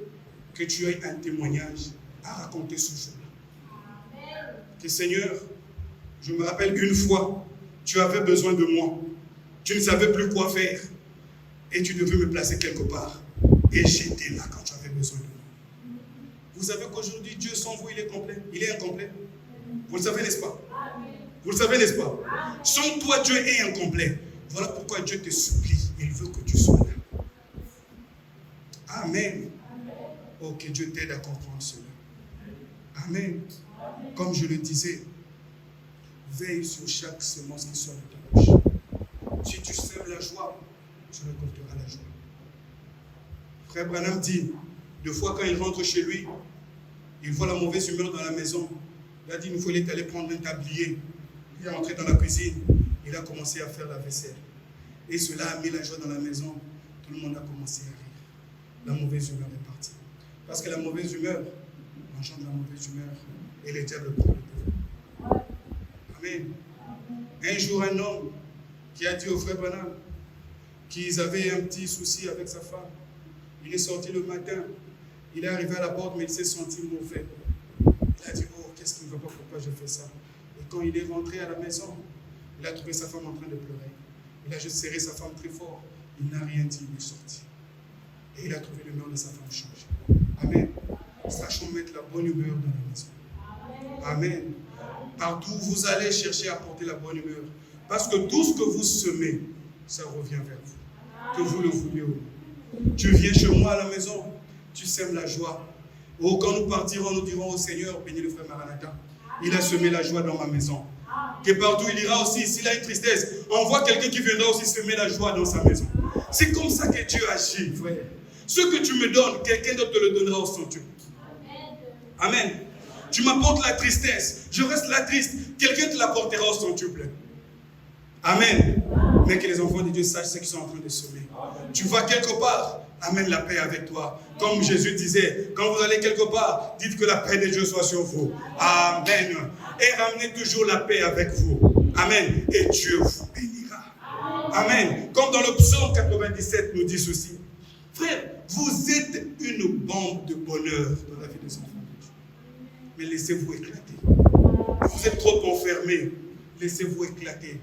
que tu aies un témoignage à raconter ce jour-là. Que Seigneur, je me rappelle une fois, tu avais besoin de moi. Tu ne savais plus quoi faire. Et tu devais me placer quelque part. Et j'étais là quand tu avais besoin de moi. Vous savez qu'aujourd'hui, Dieu sans vous, il est complet. Il est incomplet. Vous le savez, n'est-ce pas? Vous le savez, n'est-ce pas? Sans toi, Dieu est incomplet. Voilà pourquoi Dieu te supplie. Il veut que tu sois là. Amen. Oh, que Dieu t'aide à comprendre cela. Amen. Comme je le disais, veille sur chaque semence qui sort de ta bouche. Si tu sèmes la joie, tu récolteras la joie. Frère Branham dit, deux fois quand il rentre chez lui, il voit la mauvaise humeur dans la maison. Il a dit, il faut aller prendre un tablier. Il est entré dans la cuisine, il a commencé à faire la vaisselle. Et cela a mis la joie dans la maison. Tout le monde a commencé à rire. La mauvaise humeur est partie. Parce que la mauvaise humeur engendre la mauvaise humeur et le diable prend le pouvoir. Amen. Un jour, un homme qui a dit au frère Branham qu'ils avaient un petit souci avec sa femme. Il est sorti le matin, il est arrivé à la porte, mais il s'est senti mauvais. Il a dit, oh, qu'est-ce qui ne va pas, pourquoi je fais ça? Et quand il est rentré à la maison, il a trouvé sa femme en train de pleurer. Il a juste serré sa femme très fort. Il n'a rien dit, il est sorti. Et il a trouvé l'humeur de sa femme changer. Amen. Sachons mettre la bonne humeur dans la maison. Amen. Partout où vous allez chercher à porter la bonne humeur. Parce que tout ce que vous semez, ça revient vers vous. Que vous le vouliez ou non. Tu viens chez moi à la maison, tu sèmes la joie. Oh, quand nous partirons, nous dirons au Seigneur, bénis le frère Maranatha, il a semé la joie dans ma maison. Que partout il ira aussi, s'il a une tristesse, on voit quelqu'un qui viendra aussi semer la joie dans sa maison. C'est comme ça que Dieu agit, frère. Ce que tu me donnes, quelqu'un d'autre te le donnera au centuple. Amen. Tu m'apportes la tristesse, je reste là triste, quelqu'un te l'apportera au centuple. Amen. Mais que les enfants de Dieu sachent ce qu'ils sont en train de semer. Tu vas quelque part, amène la paix avec toi. Comme Jésus disait, quand vous allez quelque part, dites que la paix de Dieu soit sur vous. Amen. Et ramenez toujours la paix avec vous. Amen. Et Dieu vous bénira. Amen. Comme dans le psaume 97 nous dit ceci. Frère, vous êtes une bombe de bonheur dans la vie des enfants de Dieu. Mais laissez-vous éclater. Vous êtes trop enfermés. Laissez-vous éclater.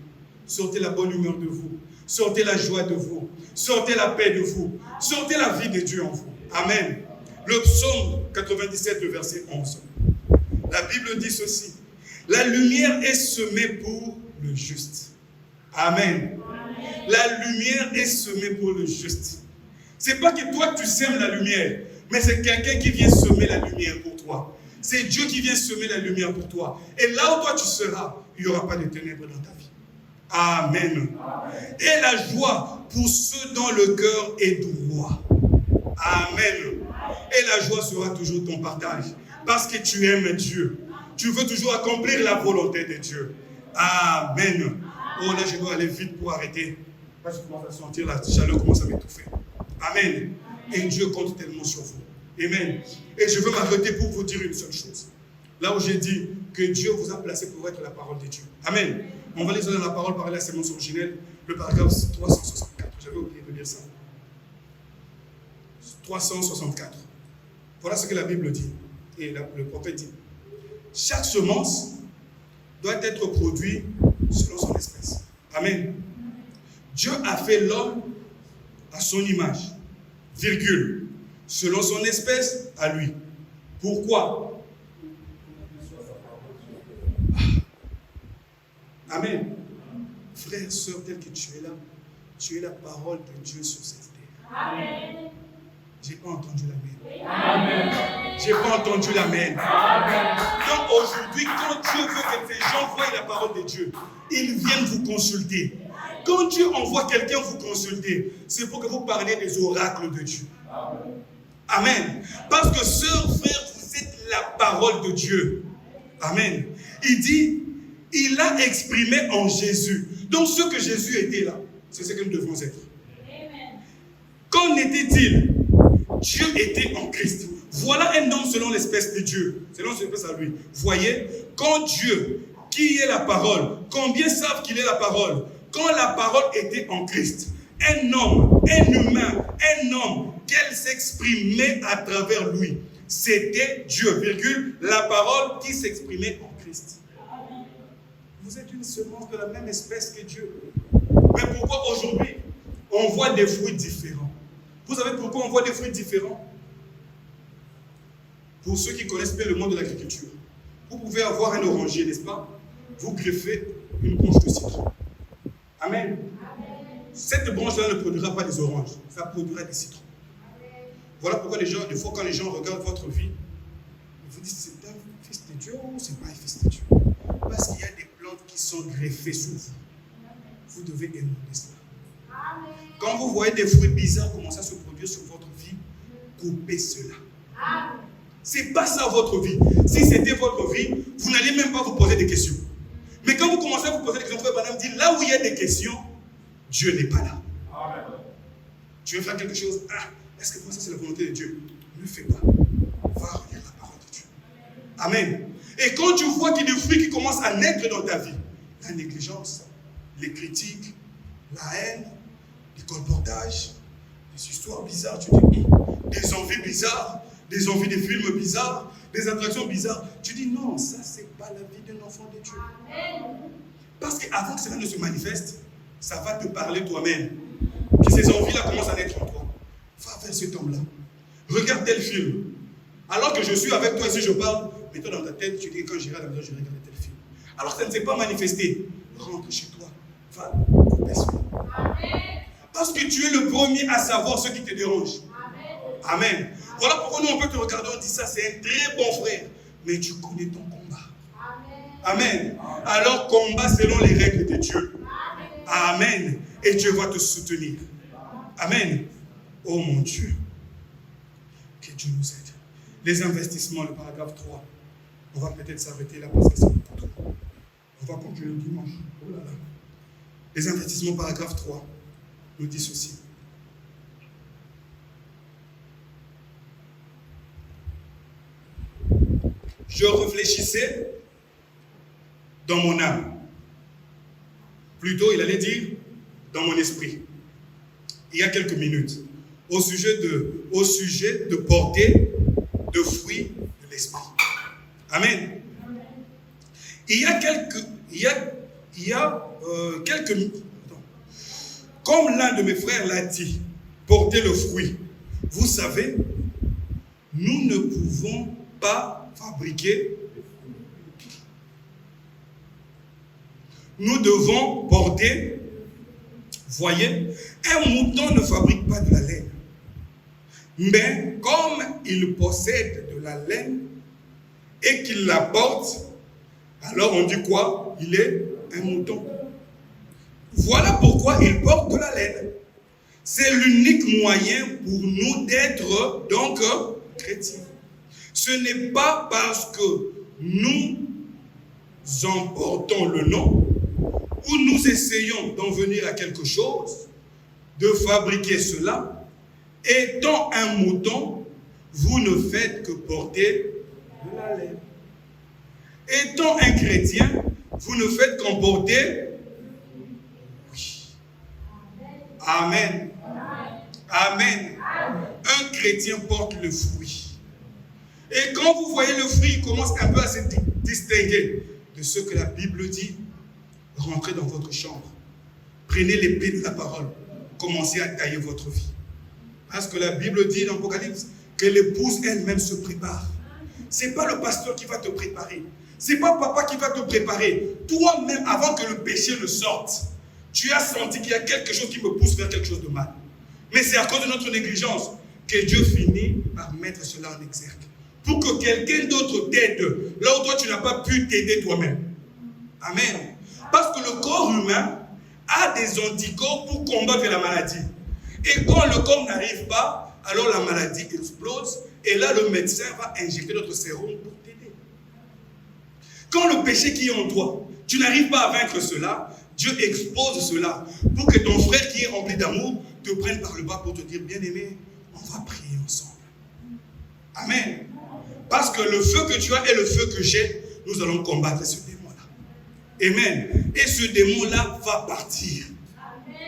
Sortez la bonne humeur de vous. Sortez la joie de vous. Sortez la paix de vous. Sortez la vie de Dieu en vous. Amen. Le psaume 97, le verset 11. La Bible dit ceci. La lumière est semée pour le juste. Amen. La lumière est semée pour le juste. C'est pas que toi tu sèmes la lumière, mais c'est quelqu'un qui vient semer la lumière pour toi. C'est Dieu qui vient semer la lumière pour toi. Et là où toi tu seras, il n'y aura pas de ténèbres dans ta vie. Amen. Et la joie pour ceux dont le cœur est droit. Amen. Et la joie sera toujours ton partage. Parce que tu aimes Dieu. Tu veux toujours accomplir la volonté de Dieu. Amen. Oh là, je dois aller vite pour arrêter. Parce que je commence à sentir la chaleur commence à m'étouffer. Amen. Et Dieu compte tellement sur vous. Amen. Et je veux m'arrêter pour vous dire une seule chose. Là où j'ai dit que Dieu vous a placé pour être la parole de Dieu. Amen. On va lire dans la parole par la sémence originelle. le paragraphe 364. J'avais oublié de dire ça. 364. Voilà ce que la Bible dit. Et le prophète dit. Chaque semence doit être produite selon son espèce. Amen. Dieu a fait l'homme à son image, virgule, selon son espèce à lui. Pourquoi? Amen. Frère, sœur, tel que tu es la parole de Dieu sur cette terre. Amen. J'ai pas entendu l'amen. Amen. J'ai pas entendu l'amen. Donc aujourd'hui, quand Dieu veut que les gens voient la parole de Dieu, ils viennent vous consulter. Quand Dieu envoie quelqu'un vous consulter, c'est pour que vous parliez des oracles de Dieu. Amen. Parce que sœur, frère, vous êtes la parole de Dieu. Amen. Il dit, il a exprimé en Jésus. Donc ce que Jésus était là, c'est ce que nous devons être. Qu'en était-il? Dieu était en Christ. Voilà un homme selon l'espèce de Dieu, selon son espèce à lui. Voyez, quand Dieu, qui est la parole, combien savent qu'il est la parole? Quand la parole était en Christ, un homme, un humain, un homme, qu'elle s'exprimait à travers lui, c'était Dieu, virgule, la parole qui s'exprimait en Christ. Vous êtes une semence de la même espèce que Dieu. Mais pourquoi aujourd'hui, on voit des fruits différents? Vous savez pourquoi on voit des fruits différents? Pour ceux qui connaissent bien le monde de l'agriculture, vous pouvez avoir un oranger, n'est-ce pas? Vous greffez une branche de citron. Amen. Cette branche-là ne produira pas des oranges, ça produira des citrons. Voilà pourquoi les gens, des fois, quand les gens regardent votre vie, ils vous disent c'est un fils de Dieu ou c'est pas un fils de Dieu? Parce qu'il y a des plantes qui sont greffées sur vous. Vous devez émouler cela. Quand vous voyez des fruits bizarres commencer à se produire sur votre vie, coupez cela. C'est pas ça votre vie. Si c'était votre vie, vous n'allez même pas vous poser des questions. Mais quand vous commencez à vous poser des questions, frère Branham dit, là où il y a des questions, Dieu n'est pas là. Tu veux faire quelque chose, est-ce que ça c'est la volonté de Dieu? Ne le fais pas. Va relire la parole de Dieu. Amen. Et quand tu vois qu'il y a des fruits qui commencent à naître dans ta vie, la négligence, les critiques, la haine, les colportages, des histoires bizarres, tu dis, des envies bizarres, des envies de films bizarres, des attractions bizarres. Tu dis non, ça c'est pas la vie d'un enfant de Dieu. Parce qu'avant que cela ne se manifeste, ça va te parler toi-même. Que ces envies-là commencent à naître en toi. Va vers cet homme-là. Regarde tel film. Alors que je suis avec toi et si je parle, mets-toi dans ta tête, tu dis quand j'irai à la maison, je regarde tel film. Alors que ça ne s'est pas manifesté. Rentre chez toi. Va couper cela. Parce que tu es le premier à savoir ce qui te dérange. Amen. Voilà pourquoi nous on peut te regarder, on dit ça, c'est un très bon frère. Mais tu connais ton combat. Amen. Alors combat selon les règles de Dieu. Amen. Et Dieu va te soutenir. Amen. Oh mon Dieu. Que Dieu nous aide. Les investissements, le paragraphe 3. On va peut-être s'arrêter là parce que c'est beaucoup trop. On va continuer le dimanche. Oh là là. Les investissements, paragraphe 3, nous dit ceci. Je réfléchissais dans mon âme. Plutôt, il allait dire dans mon esprit. Il y a quelques minutes. Au sujet de portée de fruits de l'esprit. Amen. Il y a quelques minutes. Comme l'un de mes frères l'a dit, porter le fruit. Vous savez, nous ne pouvons pas fabriquer. Nous devons porter. Voyez, un mouton ne fabrique pas de la laine. Mais comme il possède de la laine et qu'il la porte, alors on dit quoi? Il est un mouton. Voilà pourquoi il porte de la laine. C'est l'unique moyen pour nous d'être donc chrétiens. Ce n'est pas parce que nous en portons le nom ou nous essayons d'en venir à quelque chose, de fabriquer cela. Étant un mouton, vous ne faites que porter de la laine. Étant un chrétien, vous ne faites qu'en porter. Oui. Amen. Amen. Un chrétien porte le fruit. Et quand vous voyez le fruit, il commence un peu à se distinguer de ce que la Bible dit. Rentrez dans votre chambre. Prenez l'épée de la parole. Commencez à tailler votre vie. Parce que la Bible dit dans l'Apocalypse que l'épouse elle-même se prépare. Ce n'est pas le pasteur qui va te préparer. Ce n'est pas papa qui va te préparer. Toi-même, avant que le péché ne sorte, tu as senti qu'il y a quelque chose qui me pousse vers quelque chose de mal. Mais c'est à cause de notre négligence que Dieu finit par mettre cela en exergue. Pour que quelqu'un d'autre t'aide là où toi tu n'as pas pu t'aider toi-même. Amen. Parce que le corps humain a des anticorps pour combattre la maladie. Et quand le corps n'arrive pas, alors la maladie explose. Et là, le médecin va injecter notre sérum pour t'aider. Quand le péché qui est en toi, tu n'arrives pas à vaincre cela, Dieu expose cela pour que ton frère qui est rempli d'amour te prenne par le bas pour te dire, bien-aimé, on va prier ensemble. Amen. Parce que le feu que tu as et le feu que j'ai, nous allons combattre ce démon-là. Amen. Et ce démon-là va partir.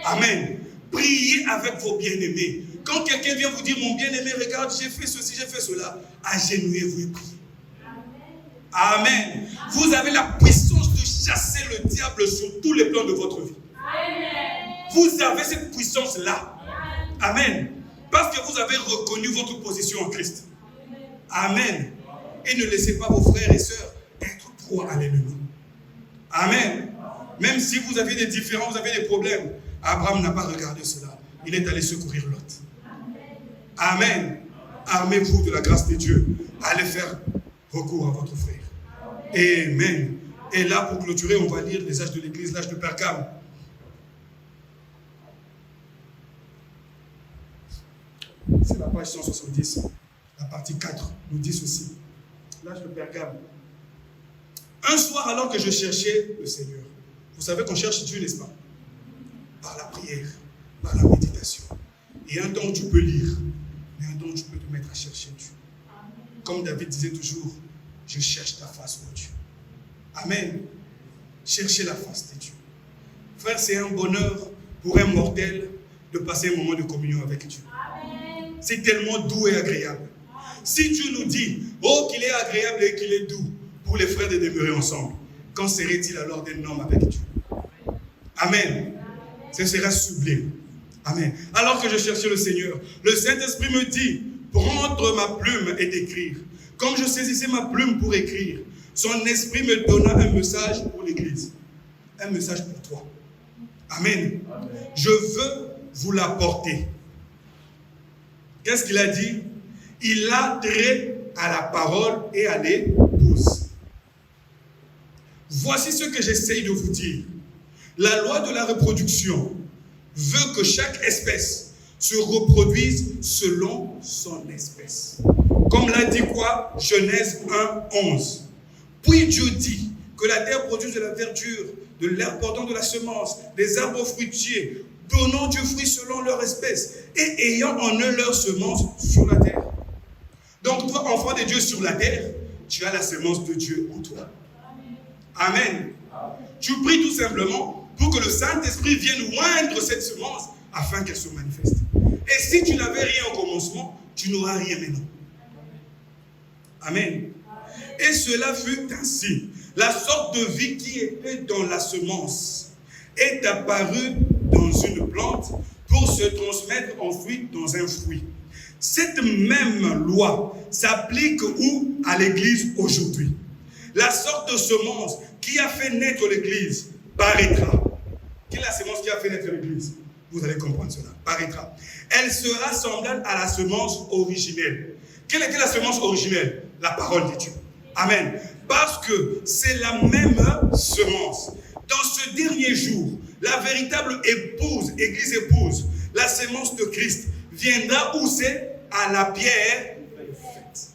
Amen. Priez avec vos bien-aimés. Quand quelqu'un vient vous dire, mon bien-aimé, regarde, j'ai fait ceci, j'ai fait cela, agenouillez-vous et priez. Amen. Vous avez la puissance de chasser le diable sur tous les plans de votre vie. Vous avez cette puissance-là. Amen. Parce que vous avez reconnu votre position en Christ. Amen. Et ne laissez pas vos frères et sœurs être proies à l'ennemi. Amen. Même si vous avez des différends, vous avez des problèmes, Abraham n'a pas regardé cela. Il est allé secourir Lot. Amen. Armez-vous de la grâce de Dieu. Allez faire recours à votre frère. Amen. Et là, pour clôturer, on va lire les âges de l'église, l'âge de Pergame. C'est la page 170. La partie 4 nous dit ceci. L'âge de Pergame. Un soir, alors que je cherchais le Seigneur. Vous savez qu'on cherche Dieu, n'est-ce pas? Par la prière, par la méditation. Et un temps où tu peux lire, mais un temps où tu peux te mettre à chercher Dieu. Comme David disait toujours, je cherche ta face, mon Dieu. Amen. Cherchez la face de Dieu. Frère, c'est un bonheur pour un mortel de passer un moment de communion avec Dieu. C'est tellement doux et agréable. Si Dieu nous dit, oh, qu'il est agréable et qu'il est doux pour les frères de demeurer ensemble, qu'en serait-il alors d'un homme avec Dieu? Amen. Ce sera sublime. Amen. Alors que je cherchais le Seigneur, le Saint-Esprit me dit, prendre ma plume et d'écrire. Comme je saisissais ma plume pour écrire, son esprit me donna un message pour l'Église. Un message pour toi. Amen. Je veux vous l'apporter. Qu'est-ce qu'il a dit? Il a trait à la parole et à l'épouse. Voici ce que j'essaye de vous dire. La loi de la reproduction veut que chaque espèce se reproduise selon son espèce. Comme l'a dit quoi? Genèse 1:11. Puis Dieu dit que la terre produise de la verdure, de l'herbe portant de la semence, des arbres fruitiers, donnant du fruit selon leur espèce, et ayant en eux leur semence sur la terre. Donc toi, enfant de Dieu sur la terre, tu as la semence de Dieu en toi. Amen. Tu pries tout simplement pour que le Saint-Esprit vienne oindre cette semence afin qu'elle se manifeste. Et si tu n'avais rien au commencement, tu n'auras rien maintenant. Amen. Et cela fut ainsi. La sorte de vie qui était dans la semence est apparue dans une plante pour se transmettre ensuite dans un fruit. Cette même loi s'applique où? À l'Église aujourd'hui. La sorte de semence qui a fait naître l'Église paraîtra. Quelle est la semence qui a fait naître l'Église? Vous allez comprendre cela. Paraîtra. Elle sera semblable à la semence originelle. Quelle était la semence originelle? La parole de Dieu. Amen. Parce que c'est la même semence. Dans ce dernier jour, la véritable épouse, église épouse, la semence de Christ, viendra où c'est? À la pierre de fête.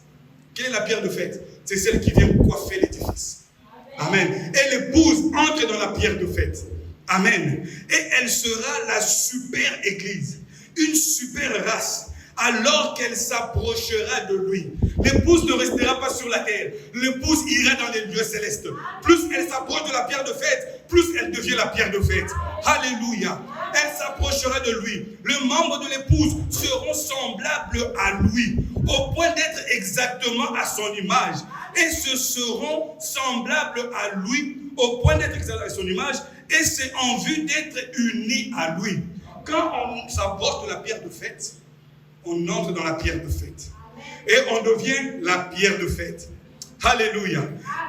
Quelle est la pierre de fête? C'est celle qui vient coiffer l'édifice. Amen. Et l'épouse entre dans la pierre de fête. Amen. Et elle sera la super église, une super race, alors qu'elle s'approchera de lui. L'épouse ne restera pas sur la terre. L'épouse ira dans les lieux célestes. Plus elle s'approche de la pierre de fête, plus elle devient la pierre de fête. Alléluia. Elle s'approchera de lui. Les membres de l'épouse seront semblables à lui, au point d'être exactement à son image. Et ce seront semblables à lui, au point d'être exactement à son image, et c'est en vue d'être unis à lui. Quand on s'approche de la pierre de fête, on entre dans la pierre de fête. Et on devient la pierre de fête. Alléluia.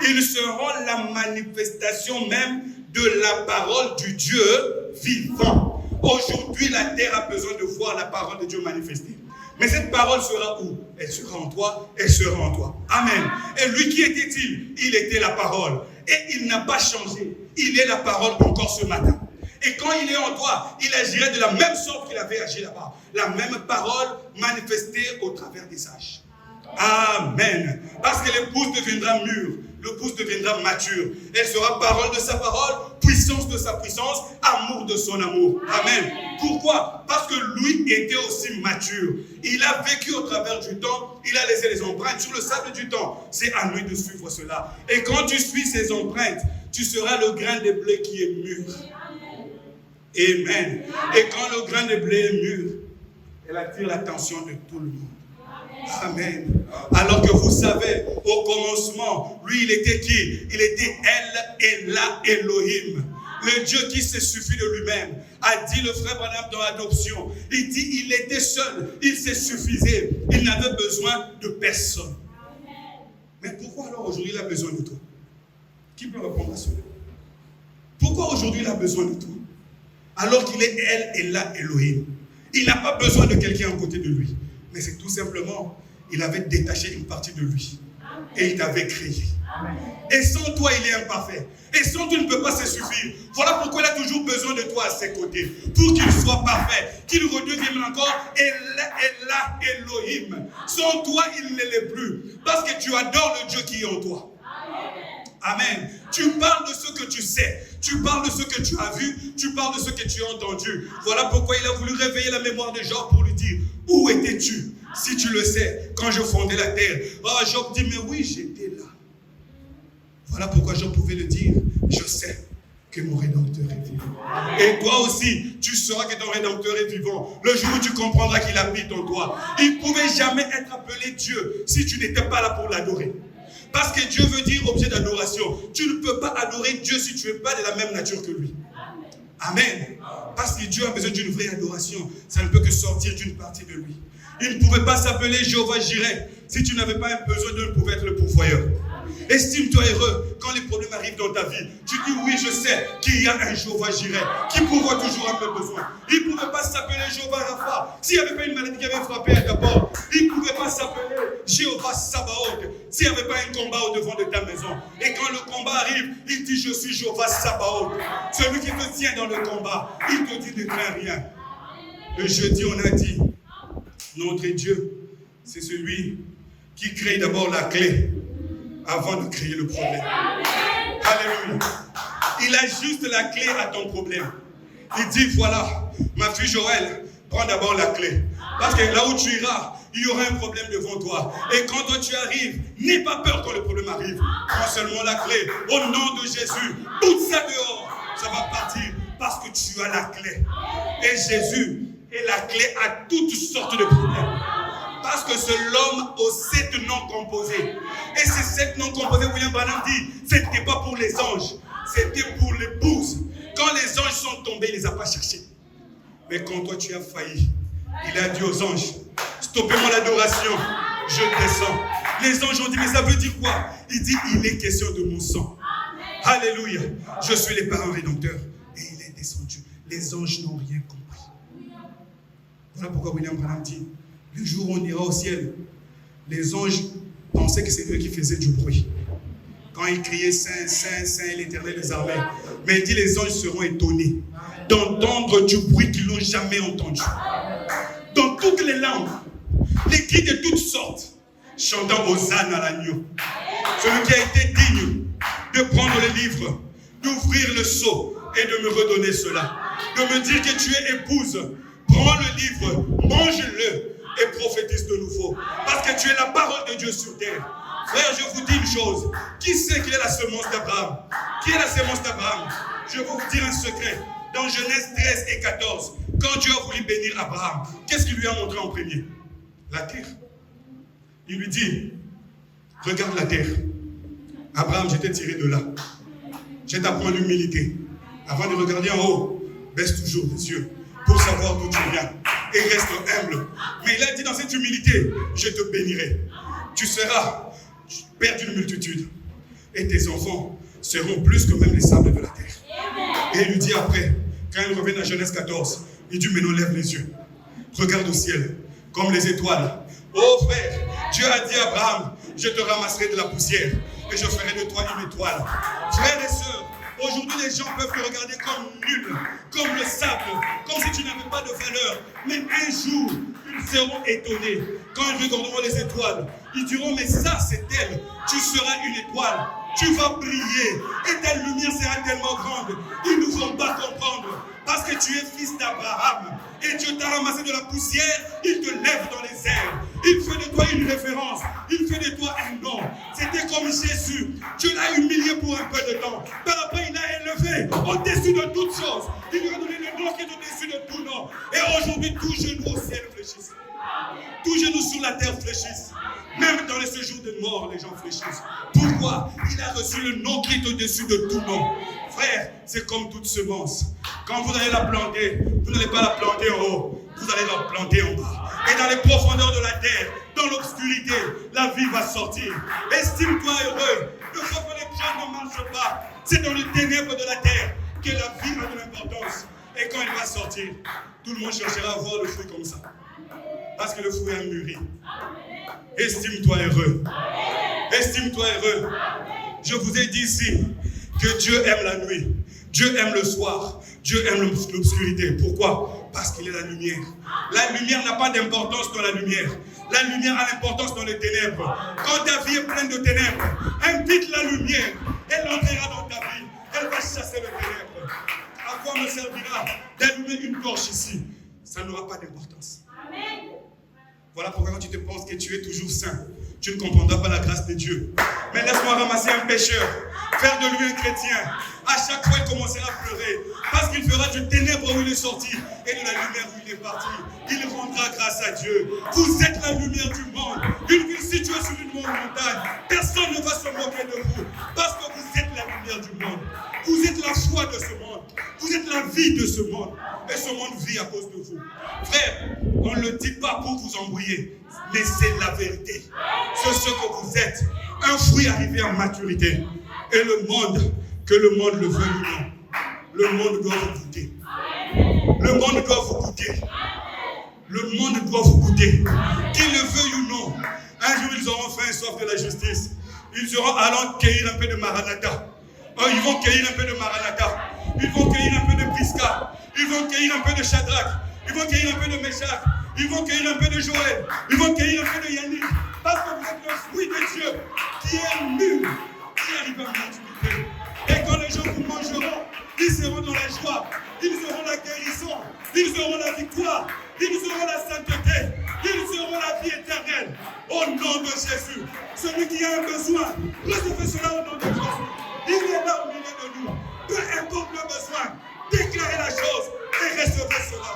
Ils seront la manifestation même de la parole du Dieu vivant. Aujourd'hui, la terre a besoin de voir la parole de Dieu manifestée. Mais cette parole sera où? Elle sera en toi, elle sera en toi. Amen. Et lui, qui était-il? Il était la parole. Et il n'a pas changé. Il est la parole encore ce matin. Et quand il est en toi, il agirait de la même sorte qu'il avait agi là-bas. La même parole manifestée au travers des sages. Amen. Parce que l'épouse deviendra mûre. L'épouse deviendra mature. Elle sera parole de sa parole, puissance de sa puissance, amour de son amour. Amen. Pourquoi? Parce que lui était aussi mature. Il a vécu au travers du temps. Il a laissé les empreintes sur le sable du temps. C'est à lui de suivre cela. Et quand tu suis ces empreintes, tu seras le grain de blé qui est mûr. Amen. Et quand le grain de blé est mûr, elle attire l'attention de tout le monde. Amen. Alors que vous savez, au commencement, lui, il était qui? Il était El Elohim. Le Dieu qui se suffit de lui-même. A dit le frère Branham dans l'adoption. Il dit, il était seul. Il se suffisait. Il n'avait besoin de personne. Mais pourquoi alors aujourd'hui il a besoin de toi? Qui peut répondre à cela? Pourquoi aujourd'hui il a besoin de toi? Alors qu'il est El Elohim. Il n'a pas besoin de quelqu'un à côté de lui. Mais c'est tout simplement, il avait détaché une partie de lui. Et il t'avait créé. Et sans toi, il est imparfait. Et sans toi, il ne peut pas se suffire. Voilà pourquoi il a toujours besoin de toi à ses côtés. Pour qu'il soit parfait. Qu'il redevienne encore Elohim. Sans toi, il ne l'est plus. Parce que tu adores le Dieu qui est en toi. Amen. Tu parles de ce que tu sais. Tu parles de ce que tu as vu. Tu parles de ce que tu as entendu. Voilà pourquoi il a voulu réveiller la mémoire de Job pour lui dire, où étais-tu? Si tu le sais, quand je fondais la terre. Oh, Job dit, mais oui, j'étais là. Voilà pourquoi Job pouvait le dire. Je sais que mon Rédempteur est vivant. Et toi aussi, tu sauras que ton Rédempteur est vivant. Le jour où tu comprendras qu'il habite en toi. Il ne pouvait jamais être appelé Dieu si tu n'étais pas là pour l'adorer. Parce que Dieu veut dire objet d'adoration. Tu ne peux pas adorer Dieu si tu n'es pas de la même nature que lui. Amen. Parce que Dieu a besoin d'une vraie adoration. Ça ne peut que sortir d'une partie de lui. Il ne pouvait pas s'appeler Jéhovah Jireh si tu n'avais pas un besoin de ne pouvoir être le pourvoyeur. Estime-toi heureux quand les problèmes arrivent dans ta vie. Tu dis oui, je sais qu'il y a un Jéhovah Jireh qui pourvoit toujours un peu besoin. Il ne pouvait pas s'appeler Jéhovah Rapha s'il n'y avait pas une maladie qui avait frappé à ta porte. Il ne pouvait pas s'appeler Jéhovah Sabaoth s'il n'y avait pas un combat au devant de ta maison. Et quand le combat arrive, il dit je suis Jéhovah Sabaoth. Celui qui te tient dans le combat, il te dit ne crains rien. Le jeudi, on a dit notre Dieu, c'est celui qui crée d'abord la clé avant de créer le problème. Alléluia. Il a juste la clé à ton problème. Il dit, voilà, ma fille Joël, prends d'abord la clé. Parce que là où tu iras, il y aura un problème devant toi. Et quand toi tu arrives, n'aie pas peur quand le problème arrive. Prends seulement la clé. Au nom de Jésus, tout ça dehors, ça va partir parce que tu as la clé. Et Jésus est la clé à toutes sortes de problèmes. Parce que c'est l'homme aux 7 noms composés. Et ces 7 noms composés, William Branham dit, ce n'était pas pour les anges, c'était pour l'épouse. Quand les anges sont tombés, il ne les a pas cherchés. Mais quand toi tu as failli, il a dit aux anges, stoppez-moi l'adoration, je descends. Les anges ont dit, mais ça veut dire quoi? Il dit, il est question de mon sang. Alléluia. Je suis les parents rédempteurs. Et il est descendu. Les anges n'ont rien compris. Voilà pourquoi William Branham dit, le jour où on ira au ciel, les anges pensaient que c'est eux qui faisaient du bruit. Quand ils criaient Saint, Saint, Saint, l'Éternel des armées. Mais il dit les anges seront étonnés d'entendre du bruit qu'ils n'ont jamais entendu. Dans toutes les langues, les cris de toutes sortes, chantant Hosanna à l'agneau. Celui qui a été digne de prendre le livre, d'ouvrir le seau et de me redonner cela. De me dire que tu es épouse. Prends le livre, mange-le. et prophétise de nouveau. Parce que tu es la parole de Dieu sur terre. Frère, je vous dis une chose. Qui sait qui est la semence d'Abraham? Qui est la semence d'Abraham? Je vais vous dire un secret. Dans Genèse 13 et 14, quand Dieu a voulu bénir Abraham, qu'est-ce qu'il lui a montré en premier? La terre. Il lui dit, regarde la terre. Abraham, je t'ai tiré de là. Je t'apprends l'humilité. Avant de regarder en haut, baisse toujours les yeux pour savoir d'où tu viens. Et reste humble. Mais il a dit dans cette humilité, je te bénirai. Tu seras père d'une multitude. Et tes enfants seront plus que même les sables de la terre. Et il lui dit après, quand il revient à Genèse 14, il dit, maintenant lève les yeux. Regarde au ciel, comme les étoiles. Oh frère, Dieu a dit à Abraham, je te ramasserai de la poussière et je ferai de toi une étoile. Frères et sœurs, aujourd'hui les gens peuvent te regarder comme nul, comme le sable, comme si tu n'avais pas de valeur. Mais un jour, ils seront étonnés. Quand ils regarderont les étoiles, ils diront, mais ça c'est elle, tu seras une étoile. Tu vas briller et ta lumière sera tellement grande. Ils ne vont pas comprendre parce que tu es fils d'Abraham et Dieu t'a ramassé de la poussière, il te lève dans les airs. Il fait de toi une référence, il fait de toi un nom. C'était comme Jésus, Dieu l'a humilié pour un peu de temps. Par après il l'a élevé au-dessus de toutes choses. Il lui a donné le nom qui est au-dessus de tout nom. Et aujourd'hui tout genou au ciel fléchisse. Tout genou sur la terre fléchisse. Même dans les séjours de mort, les gens fléchissent. Pourquoi? Il a reçu le nom qui est au-dessus de tout nom. Frère, c'est comme toute semence. Quand vous allez la planter, vous n'allez pas la planter en haut, vous allez la planter en bas. Et dans les profondeurs de la terre, dans l'obscurité, la vie va sortir. Estime-toi heureux. Le fois que les gens ne marchent pas, c'est dans les ténèbres de la terre que la vie a de l'importance. Et quand elle va sortir, tout le monde cherchera à voir le fruit comme ça. Parce que le fruit a mûri. Estime-toi heureux. Estime-toi heureux. Je vous ai dit ici que Dieu aime la nuit. Dieu aime le soir. Dieu aime l'obscurité. Pourquoi? Parce qu'il est la lumière. La lumière n'a pas d'importance dans la lumière. La lumière a l'importance dans les ténèbres. Quand ta vie est pleine de ténèbres, invite la lumière. Elle entrera dans ta vie. Elle va chasser le ténèbre. À quoi me servira d'allumer une torche ici? Ça n'aura pas d'importance. Amen. Voilà pourquoi quand tu te penses que tu es toujours saint, tu ne comprendras pas la grâce de Dieu. Mais laisse-moi ramasser un pécheur, faire de lui un chrétien. À chaque fois, il commencera à pleurer. Parce qu'il fera du ténèbre où il est sorti et de la lumière où il est parti. Il rendra grâce à Dieu. Vous êtes la lumière du monde. Une ville située sur une montagne. Personne ne va se moquer de vous. Parce que vous êtes la lumière du monde. Vous êtes la foi de ce monde. Vous êtes la vie de ce monde. Et ce monde vit à cause de vous. Frère, on ne le dit pas pour vous embrouiller, mais c'est la vérité. C'est ce que vous êtes. Un fruit arrivé en maturité. Et le monde, que le monde le veuille ou non, le monde doit vous goûter. Le monde doit vous goûter. Le monde doit vous goûter. Qu'il le veuille ou non, un jour ils auront faim et soif de la justice. Ils auront allant cueillir un peu de Maranatha. Ils vont cueillir un peu de Maranatha. Ils vont cueillir un peu de Pisca. Ils vont cueillir un peu de Shadrach. Ils vont cueillir un peu de Meshach. Ils vont cueillir un peu de Joël. Ils vont cueillir un peu de Yannick. Parce que vous êtes le fruit de Dieu qui est mûr, qui arrive à maturité. Et quand les gens vous mangeront, ils seront dans la joie. Ils auront la guérison. Ils auront la victoire. Ils auront la sainteté. Ils auront la vie éternelle. Au nom de Jésus. Celui qui a un besoin, recevez cela au nom de Jésus. Il est là au milieu de nous. Peu importe le besoin, déclarez la chose et recevez cela.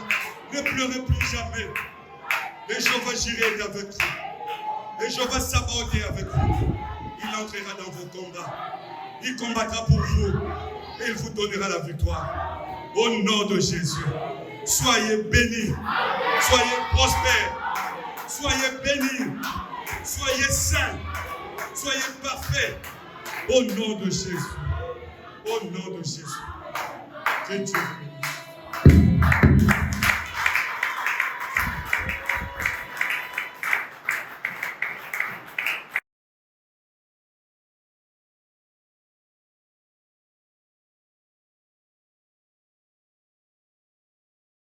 Ne pleurez plus jamais. Et Jéhovah Jireh est avec vous. Et Jéhovah Sabaoth est avec vous. Il entrera dans vos combats. Il combattra pour vous. Et il vous donnera la victoire. Au nom de Jésus. Soyez bénis. Soyez prospères. Soyez bénis. Soyez saints. Soyez parfaits. Au nom de Jésus. Au nom de Jésus. Que Dieu bénisse.